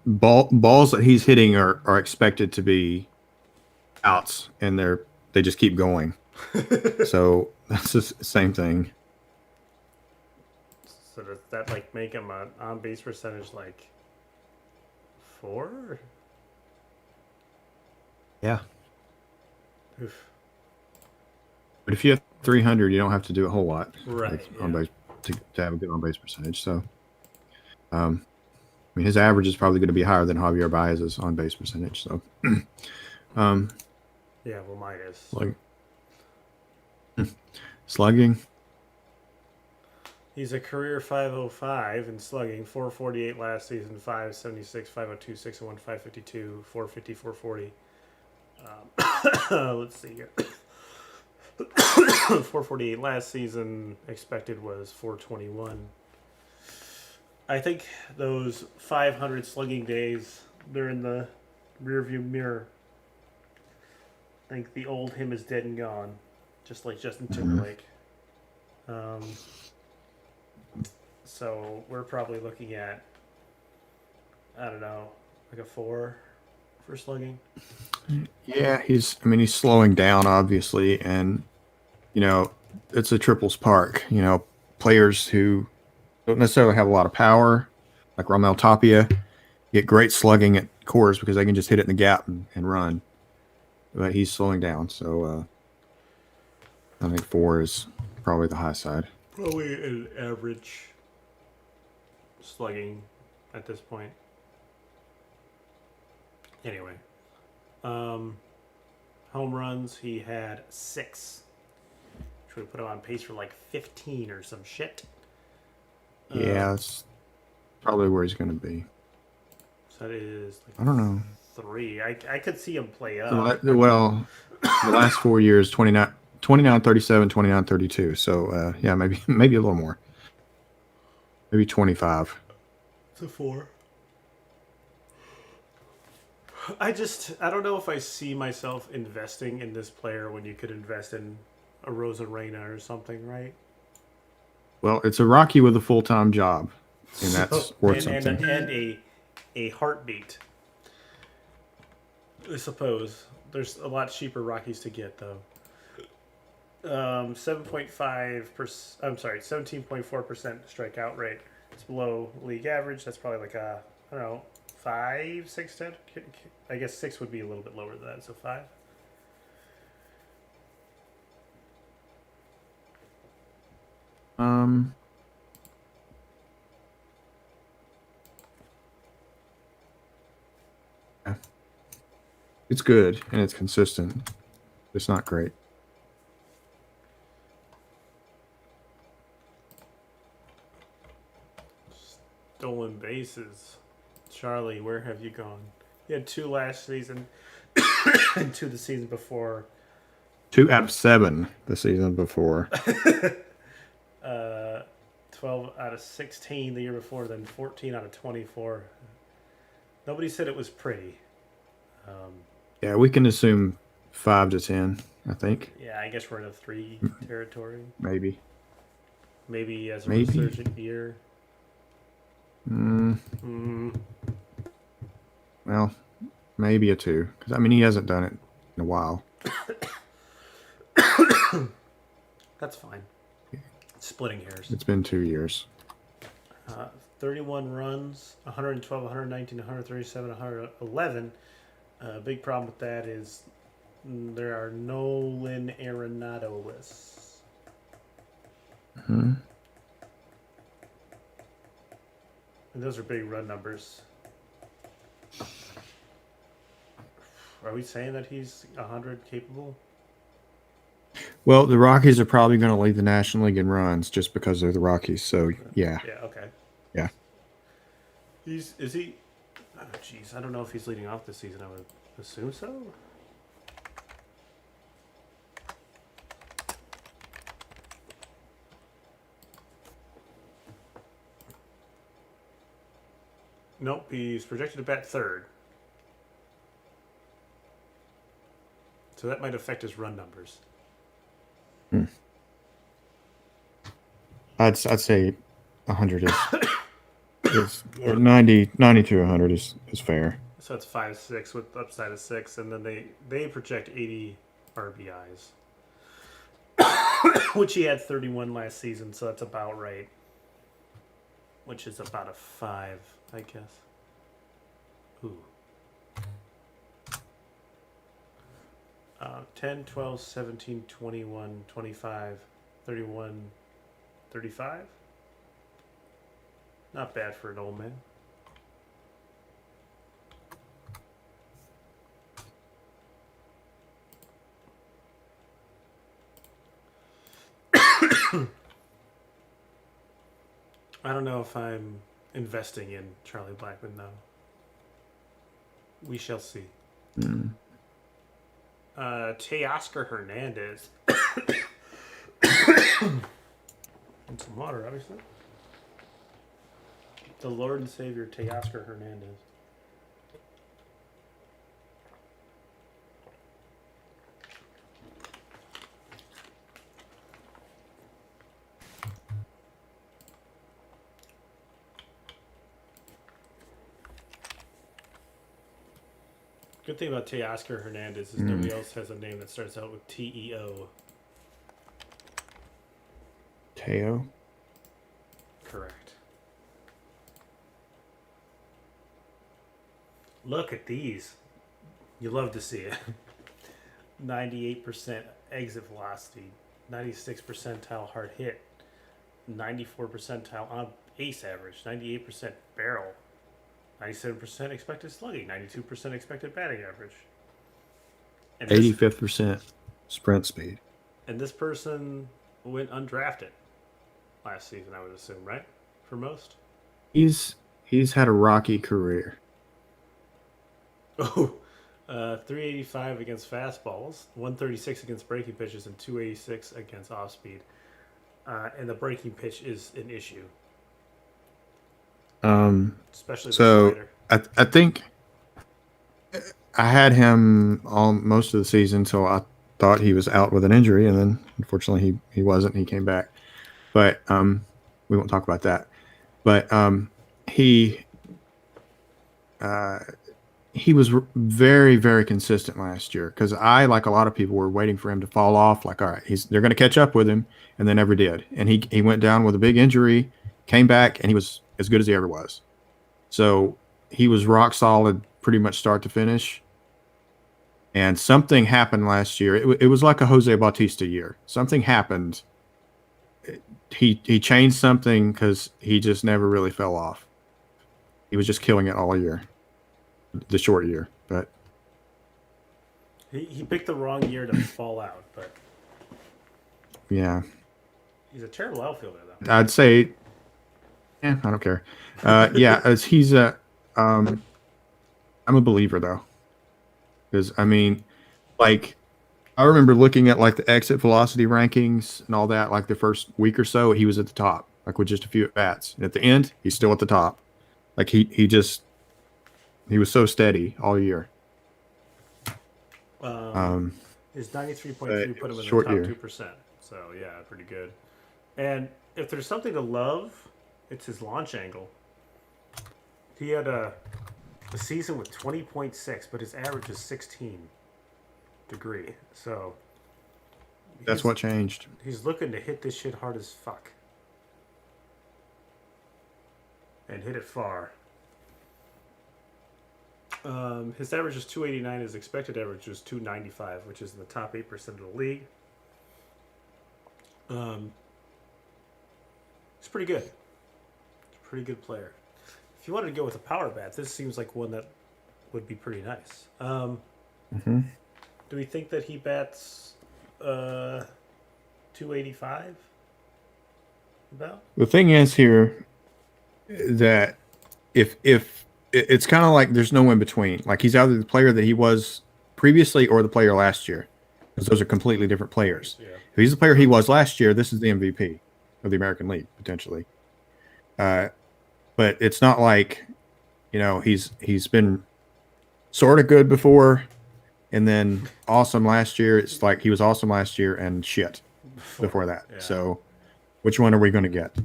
balls that he's hitting are expected to be outs, and they just keep going. So that's the same thing. So does that like make him an on base percentage like 4? Yeah. Oof. But if you have 300, you don't have to do a whole lot, Right? on base to have a good on base percentage. So, I mean, his average is probably going to be higher than Javier Baez's on base percentage. So, Yeah, well, mine is. Slugging. He's a career 505 in slugging, 448 last season, 576, 502, 601, 552, 450, 440. Let's see here. 448 last season, expected was 421. I think those 500 slugging days, they're in the rearview mirror. I think the old him is dead and gone, just like Justin Timberlake. So we're probably looking at, I don't know, like a 4 for slugging. Yeah, he's slowing down, obviously, and it's a triples park. Players who don't necessarily have a lot of power, like Ramel Tapia, get great slugging at Coors because they can just hit it in the gap and run. But he's slowing down, so I think 4 is probably the high side. Probably an average slugging at this point. Anyway, home runs, he had 6. Which would put him on pace for like 15 or some shit. Yeah, that's probably where he's going to be. So that is like, I don't know. 3. I could see him play up. Well, the last 4 years, 29, 37, 29, 32. So, yeah, maybe a little more. Maybe 25. It's a 4. I don't know if I see myself investing in this player when you could invest in a Rosa Reina or something, right? Well, it's a Rocky with a full-time job, and that's So, worth and something. a heartbeat. I suppose there's a lot cheaper Rockies to get though. 7.5%. I'm sorry, 17.4% strikeout rate. It's below league average. That's probably like a I don't know 5, 6, 10. I guess 6 would be a little bit lower than that. So 5. Um, yeah. It's good and it's consistent. It's not great. Stolen bases. Charlie, where have you gone? You had 2 last season and 2 the season before. 2 out of 7 the season before. 12 out of 16 the year before, then 14 out of 24. Nobody said it was pretty. Yeah, we can assume 5 to 10. I think Yeah, I guess we're in a 3 territory. maybe. Maybe as a Maybe. resurgent year. Well, maybe a 2, because I mean he hasn't done it in a while. That's fine. Splitting hairs. It's been 2 years. 31 runs, 112, 119, 137, 111. Big problem with that is there are no Lynn Arenado lists. Hmm. And those are big run numbers. Are we saying that he's 100 capable? Well, the Rockies are probably going to lead the National League in runs just because they're the Rockies. So yeah, Yeah, okay. yeah. Is he? Oh, jeez, I don't know if he's leading off this season. I would assume so. Nope, he's projected to bat third. So that might affect his run numbers. I'd say 100 is or 90 to 100 is fair. So it's 5-6 with upside of 6, and then they project 80 RBIs, which he had 31 last season, so that's about right. Which is about a 5, I guess. Ooh. 10, 12, 17, 21, 25, 31, 35. Not bad for an old man. I don't know if I'm investing in Charlie Blackman, though. We shall see. Oscar Hernandez. And some water, obviously. The Lord and Savior, Oscar Hernandez. Good thing about Oscar Hernandez is nobody else has a name that starts out with Teo. Teo. Correct. Look at these. You love to see it. 98% exit velocity, 96 percentile hard hit, 94 percentile on base average, 98% barrel, 97% expected slugging, 92% expected batting average. And 85% sprint speed. And this person went undrafted last season, I would assume, right? For most. He's had a rocky career. Oh, 385 against fastballs, 136 against breaking pitches, and 286 against off speed. And the breaking pitch is an issue. Especially the So slider. I think I had him all most of the season until I thought he was out with an injury, and then unfortunately he wasn't. He came back, but we won't talk about that. But he uh, he was very, very consistent last year because I, like a lot of people, were waiting for him to fall off. Like, all right, they're going to catch up with him, and they never did. And he went down with a big injury, came back, and he was as good as he ever was. So he was rock solid, pretty much start to finish. And something happened last year. It was like a Jose Bautista year. Something happened. He changed something because he just never really fell off. He was just killing it all year. The short year, but He picked the wrong year to fall out, but yeah, he's a terrible outfielder, though. I'd say, I don't care. Yeah, as he's I'm a believer though, because I mean, like, I remember looking at like the exit velocity rankings and all that. Like the first week or so, he was at the top, like with just a few at bats. And at the end, he's still at the top. Like he was so steady all year. His 93.3 put him in the short top year. 2%. So, yeah, pretty good. And if there's something to love, it's his launch angle. He had a season with 20.6, but his average is 16 degree. So, That's what changed. he's looking to hit this shit hard as fuck. And hit it far. His average is 289. His expected average is 295, which is in the top 8% of the league. He's pretty good. He's a pretty good player. If you wanted to go with a power bat, this seems like one that would be pretty nice. Do we think that he bats 285? About? The thing is here that if it's kind of like there's no in between. Like he's either the player that he was previously or the player last year, because those are completely different players. Yeah. If he's the player he was last year, this is the MVP of the American League potentially. But it's not like, he's been sort of good before, and then awesome last year. It's like he was awesome last year and shit before that. Yeah. So, which one are we going to get?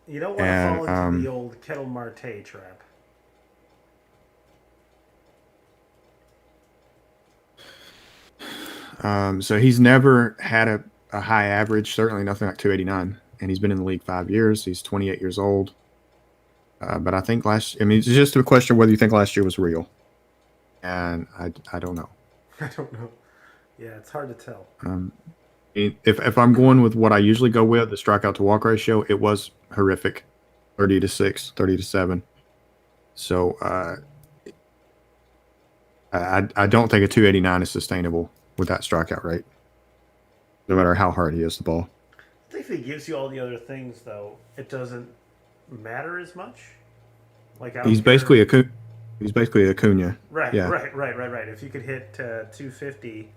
You don't want to fall into the old Kettle Marte trap. So he's never had a high average, certainly nothing like 289, and he's been in the league 5 years. He's 28 years old. But I think it's just a question of whether you think last year was real. And I don't know. I don't know. Yeah, it's hard to tell. If I'm going with what I usually go with, the strikeout to walk ratio, it was horrific, 30-6, 30-7. So I don't think a 289 is sustainable with that strikeout rate, no matter how hard he hits the ball. I think if he gives you all the other things, though, it doesn't matter as much. Like He's basically Acuna. Right, Yeah. right. If you could hit 250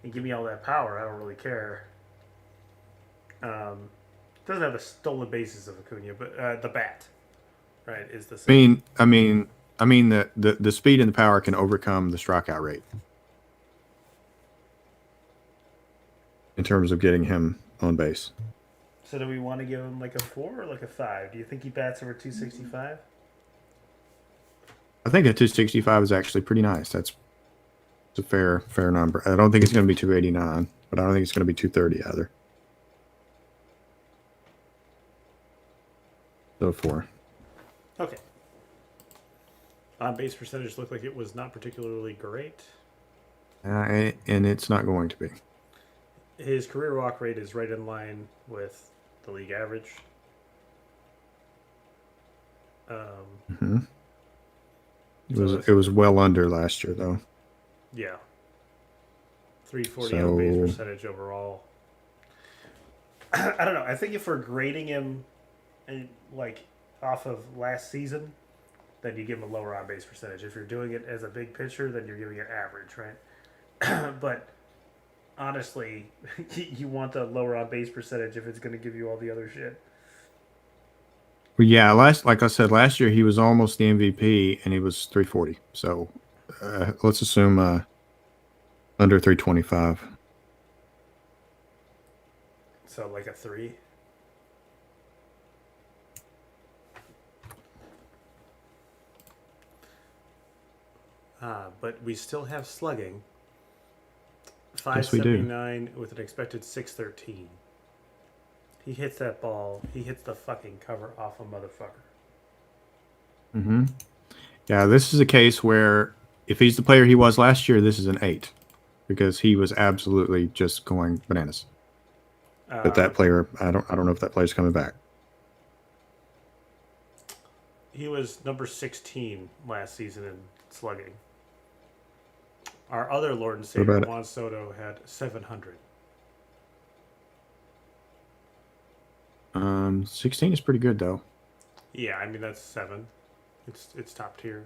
and give me all that power, I don't really care. Doesn't have the stolen bases of Acuna, but the bat, right, is the same. I mean, the speed and the power can overcome the strikeout rate in terms of getting him on base. So do we want to give him like a 4 or like a 5? Do you think he bats over 265? I think a 265 is actually pretty nice. That's a fair number. I don't think it's going to be 289, but I don't think it's going to be 230 either. So 4. Okay. On base percentage looked like it was not particularly great. And it's not going to be. His career walk rate is right in line with the league average. It was well under last year though. Yeah. 340 on base percentage overall. I don't know. I think if we're grading him like off of last season, then you give him a lower on base percentage. If you're doing it as a big pitcher, then you're giving it average, right? But honestly, you want the lower on base percentage if it's going to give you all the other shit. Well, yeah, like I said, last year he was almost the MVP and he was 340. So let's assume Under 325. So like a 3. But we still have slugging. Yes, we do. 579 with an expected 613. He hits that ball. He hits the fucking cover off a motherfucker. Mm-hmm. Yeah, this is a case where if he's the player he was last year, this is an 8 because he was absolutely just going bananas. But that player, I don't know if that player's coming back. He was number 16 last season in slugging. Our other Lord and Savior, Juan Soto, had 700. 16 is pretty good though. Yeah, I mean that's 7. It's top tier.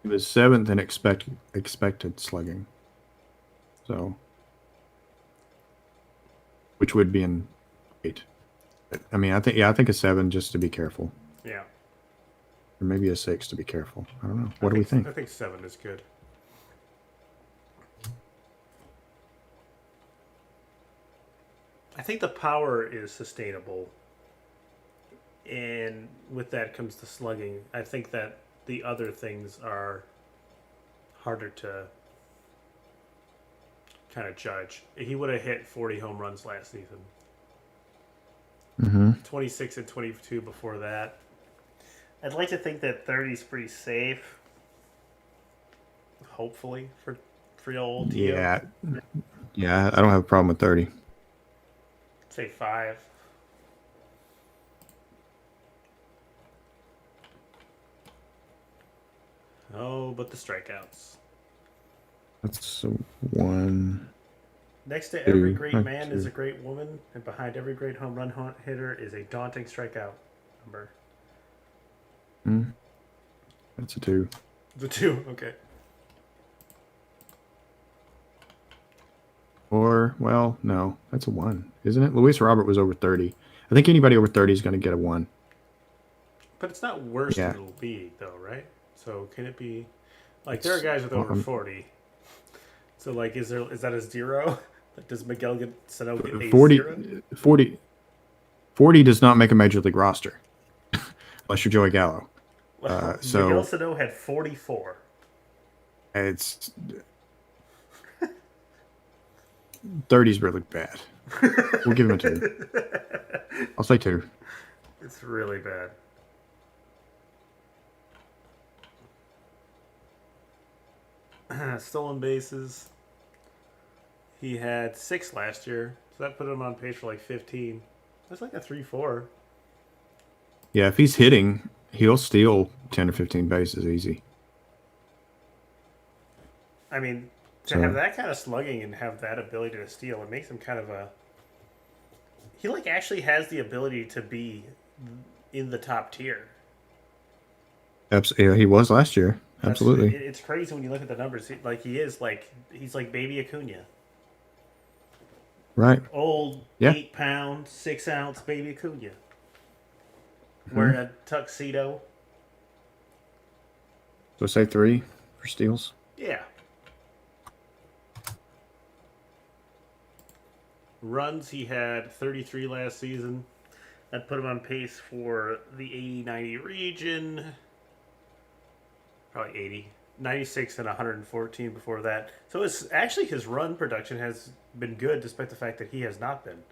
He was 7th in expected slugging. So, which would be an 8. I mean, I think a 7 just to be careful. Yeah. Or maybe a 6 to be careful. I don't know. What do we think? I think 7 is good. I think the power is sustainable. And with that comes the slugging. I think that the other things are harder to kind of judge. He would have hit 40 home runs last season. Mm-hmm. 26 and 22 before that. I'd like to think that 30 is pretty safe. Hopefully for your old Tio. Yeah, I don't have a problem with 30. Say 5. Oh, but the strikeouts. That's 1. Next to every Two. great man is a great woman, and behind every great home run hitter is a daunting strikeout number. That's a 2. The 2, okay. Or, well, no, that's a 1, isn't it? Luis Robert was over 30. I think anybody over 30 is going to get a 1. But it's not worse than it'll be, though, right? So can it be like there are guys with over 40? So like, is that a 0? Like, does Miguel Sano get a 0? 40 does not make a major league roster, unless you're Joey Gallo. So Miguel Sano had 44. It's 30's really bad. We'll give him a 2. I'll say 2. It's really bad. Stolen bases. He had 6 last year, so that put him on pace for like 15. That's like a 3-4. Yeah, if he's hitting, he'll steal 10 or 15 bases easy. I mean, to have that kind of slugging and have that ability to steal, it makes him kind of a... He like actually has the ability to be in the top tier. Yeah, he was last year. Absolutely. It's crazy when you look at the numbers. He's like baby Acuna. Right. Old 8-pound, 6-ounce baby Acuna. Wearing a tuxedo. So say 3 for steals. Yeah. Runs, he had 33 last season. That put him on pace for the 80-90 region. Probably 80. 96 and 114 before that. So it's actually his run production has been good despite the fact that he has not been.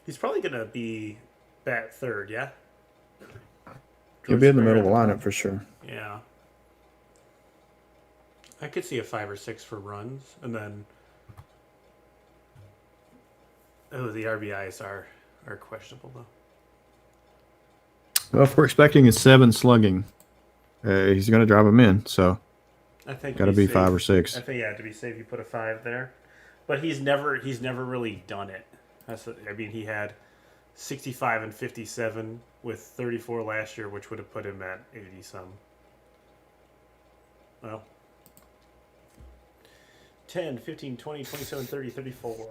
He's probably going to be bat third, yeah? He'll be in the middle of the lineup for sure. Yeah. I could see a 5 or 6 for runs, and then the RBIs are questionable though. Well, if we're expecting a 7 slugging, he's going to drive him in. So I think got to be 5 or 6. I think to be safe, you put a 5 there. But he's never really done it. He had 65 and 57 with 34 last year, which would have put him at 80 some. Well, 10, 15, 20, 27, 30, 34.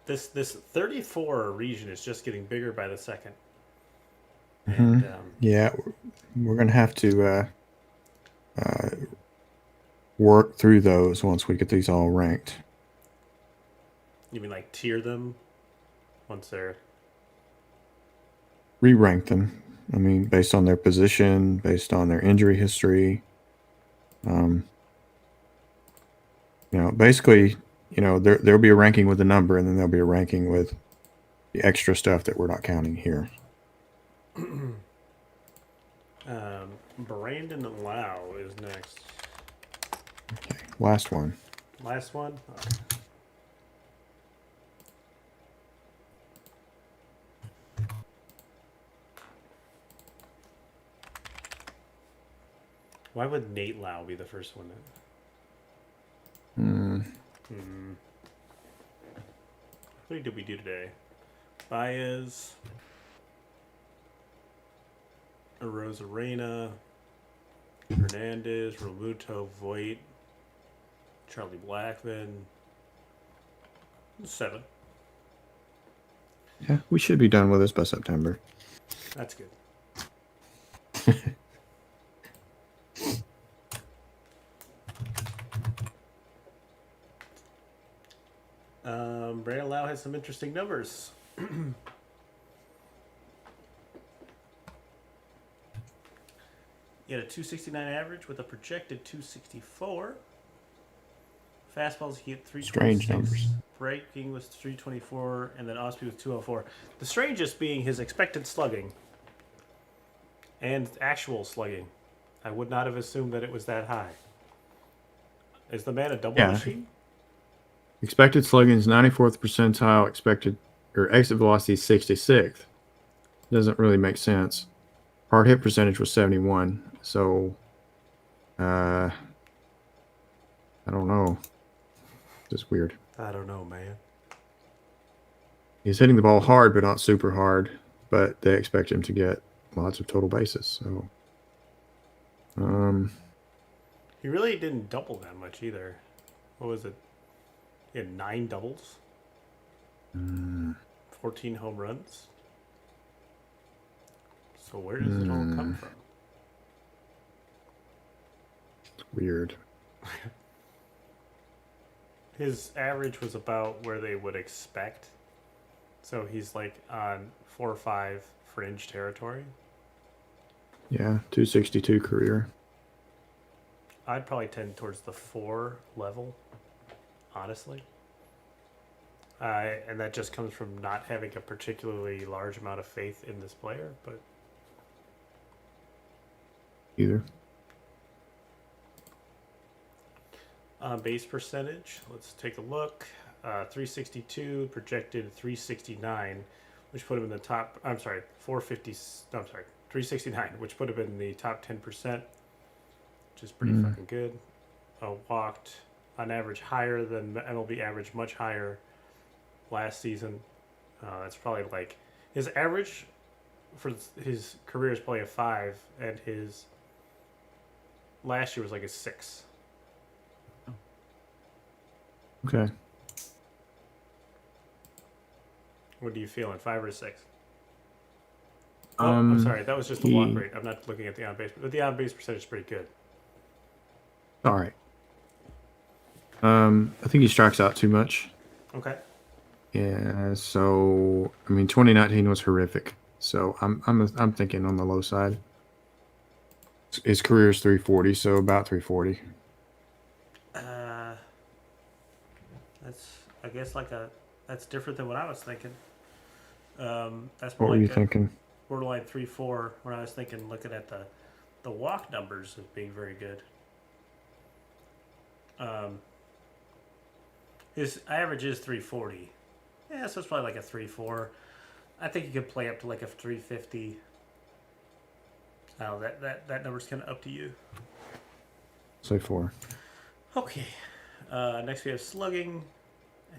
This 34 region is just getting bigger by the second. Mhm. And Yeah, we're gonna have to work through those once we get these all ranked. you mean like tier them once they're Re-rank them. I mean, based on their position, based on their injury history. Basically, there'll be a ranking with a number, and then there'll be a ranking with the extra stuff that we're not counting here. Brandon Lau is next. Okay, last one. Last one. Why would Nate Lau be the first one? What did we do today? Baez, Rosarena, Hernandez, Real Muto, Voigt, Charlie Blackman. 7. Yeah, we should be done with this by September. That's good. Brandon Lau has some interesting numbers. He had a 269 average with a projected 264. Fastballs, he hit 326. Strange numbers. Breaking was 324, and then off-speed was 204. The strangest being his expected slugging and actual slugging. I would not have assumed that it was that high. Is the man a double machine? Expected slugging is 94th percentile. Expected or exit velocity is 66th. Doesn't really make sense. Hard hit percentage was 71. So, I don't know. Just weird. I don't know, man. He's hitting the ball hard, but not super hard. But they expect him to get lots of total bases. So, he really didn't double that much either. What was it? He had 9 doubles, 14 home runs. So where does it all come from? weird. His average was about where they would expect. So he's like on 4 or 5 fringe territory. Yeah, 262 career. I'd probably tend towards the 4 level, honestly. And that just comes from not having a particularly large amount of faith in this player. But Either. base percentage, let's take a look. 362, projected 369, which put him in the top. I'm sorry, 450. I'm sorry, 369, which put him in the top 10%, which is pretty fucking good. Walked on average higher than MLB average, much higher last season. That's probably like his average for his career is probably a 5, and his last year was like a 6. Okay. What do you feel in 5 or 6? Oh, I'm sorry, that was just the walk rate. I'm not looking at the on base, but the on base percentage is pretty good. All right. I think he strikes out too much. Okay. Yeah. So I mean, 2019 was horrific. So I'm thinking on the low side. His career is 340, so about 340. That's I guess that's different than what I was thinking. That's What more were like you thinking? borderline 3-4. When I was thinking, looking at the walk numbers as being very good. His average is 340. Yeah, so it's probably like a 3-4. I think you could play up to like a 350. Oh, that number's kind of up to you. Say 4. Okay. Next we have slugging.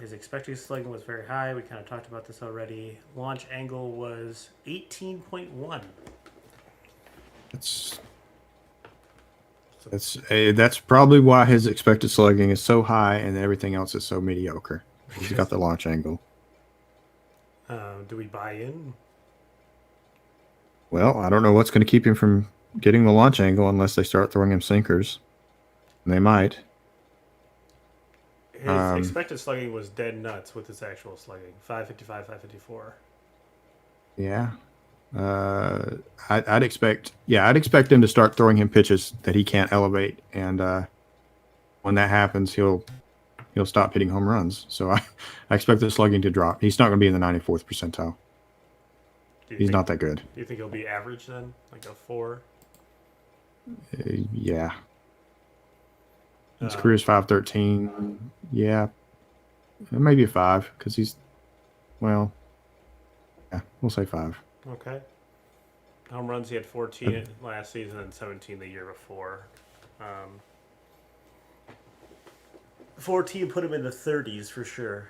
His expected slugging was very high. We kind of talked about this already. Launch angle was 18.1. That's probably why his expected slugging is so high and everything else is so mediocre. He's got the launch angle. Do we buy in? Well, I don't know what's going to keep him from getting the launch angle unless they start throwing him sinkers. And they might. His expected slugging was dead nuts with his actual slugging. 555, 554. Yeah. I'd expect him to start throwing him pitches that he can't elevate, and when that happens, he'll stop hitting home runs. So I expect the slugging to drop. He's not going to be in the 94th percentile. He's not that good. Do you think he'll be average then, like a 4? Yeah. His career's 513. Yeah, maybe a 5 because he's, well, yeah, we'll say 5. Okay. Home runs, he had 14 last season and 17 the year before. 14 put him in the 30s for sure.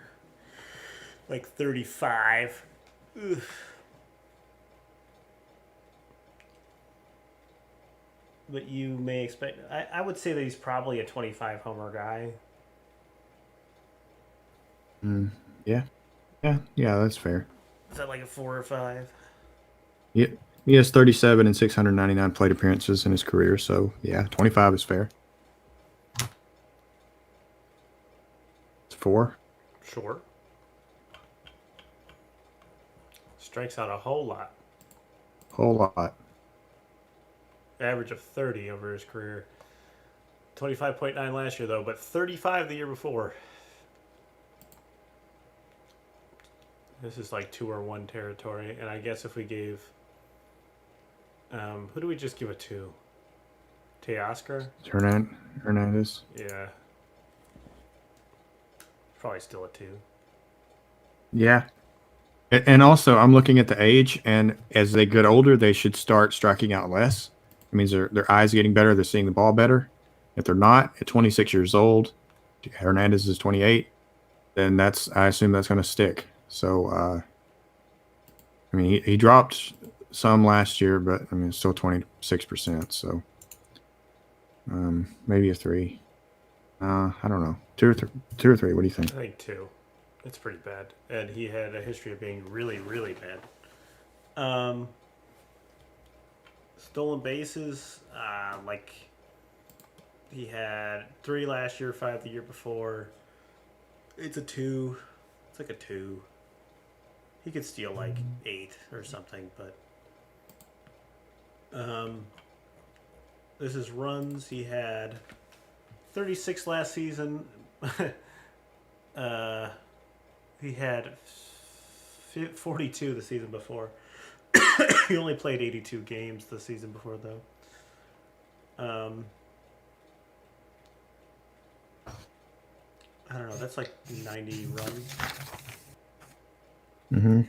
Like 35. Ugh. But you may expect... I would say that he's probably a 25 homer guy. Yeah, that's fair. Is that like a 4 or 5? Yeah, he has 37 and 699 plate appearances in his career, so yeah, 25 is fair. It's 4. Sure. Strikes out a whole lot. Whole lot. Average of 30 over his career. 25.9 last year, though, but 35 the year before. This is like 2 or 1 territory, and I guess if we gave... who do we just give it to? Oscar? Hernandez. Yeah. Probably still a 2. Yeah. And also, I'm looking at the age, and as they get older, they should start striking out less. It means their eyes are getting better. They're seeing the ball better. If they're not, at 26 years old, Hernandez is 28, then I assume that's going to stick. So, I mean, he dropped some last year, but I mean, it's still 26%. So, maybe a 3. I don't know. 2 or 3. What do you think? I think 2. It's pretty bad. And he had a history of being really, really bad. Stolen bases, like he had 3 last year, 5 the year before. It's a 2. It's like a 2. He could steal like 8 or something, but this is runs. He had 36 last season. He had 42 the season before. He only played 82 games the season before, though. I don't know. That's like 90 runs. Mm-hmm.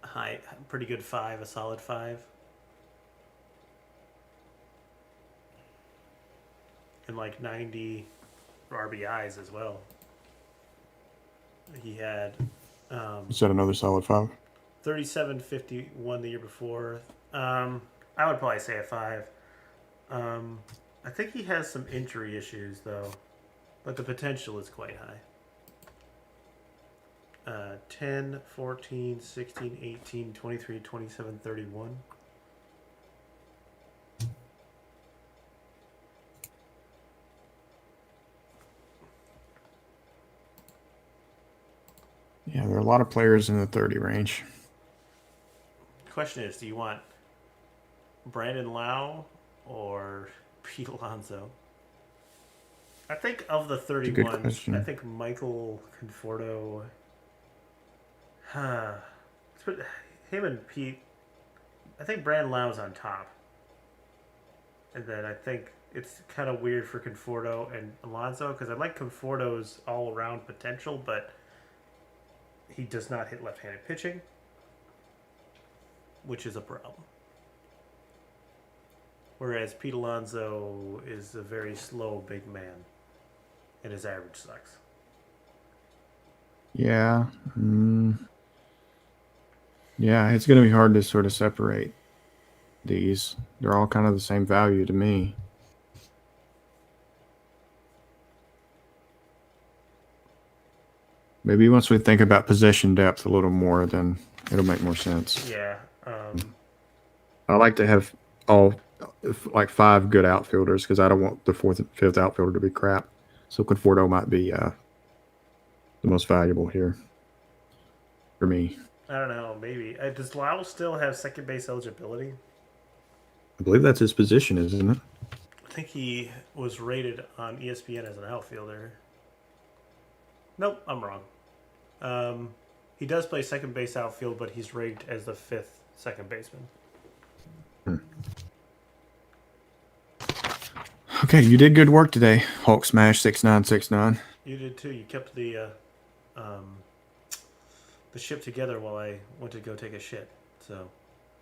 High, pretty good 5, a solid 5. And like 90 RBIs as well. He had... Is that another solid 5? 37.51 the year before. I would probably say a 5. I think he has some injury issues, though. But the potential is quite high. 10, 14, 16, 18, 23, 27, 31. Yeah, there are a lot of players in the 30 range. The question is, do you want Brandon Lau or Pete Alonso? I think of the 31, I think Michael Conforto... Let's put him and Pete... I think Brandon Lau's on top. And then I think it's kind of weird for Conforto and Alonso, because I like Conforto's all-around potential, but he does not hit left-handed pitching, which is a problem. Whereas Pete Alonso is a very slow big man, and his average sucks. Yeah. Yeah, it's going to be hard to sort of separate these. They're all kind of the same value to me. Maybe once we think about position depth a little more, then it'll make more sense. Yeah. I like to have all like 5 good outfielders because I don't want the 4th and 5th outfielder to be crap. So Conforto might be the most valuable here for me. I don't know. Maybe. Does Lyle still have second base eligibility? I believe that's his position, isn't it? I think he was rated on ESPN as an outfielder. Nope, I'm wrong. He does play second base outfield, but he's rated as the 5th second baseman. Okay, you did good work today, Hulk Smash 6969. You did too. You kept the ship together while I went to go take a shit. So.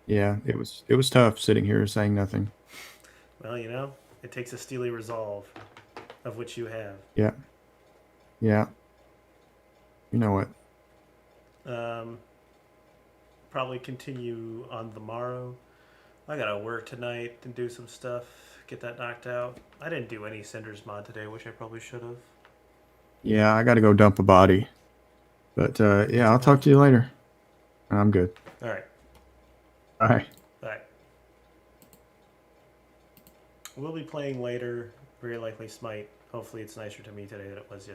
Yeah, it was tough sitting here saying nothing. Well, it takes a steely resolve, of which you have. Yeah. Yeah. You know what? Probably continue on the morrow. I gotta work tonight and do some stuff, get that knocked out. I didn't do any Cinders mod today, which I probably should have. Yeah, I got to go dump a body. But yeah, I'll talk to you later. I'm good. All right. Bye. Bye. We'll be playing later. Very likely Smite. Hopefully it's nicer to me today than it was yesterday.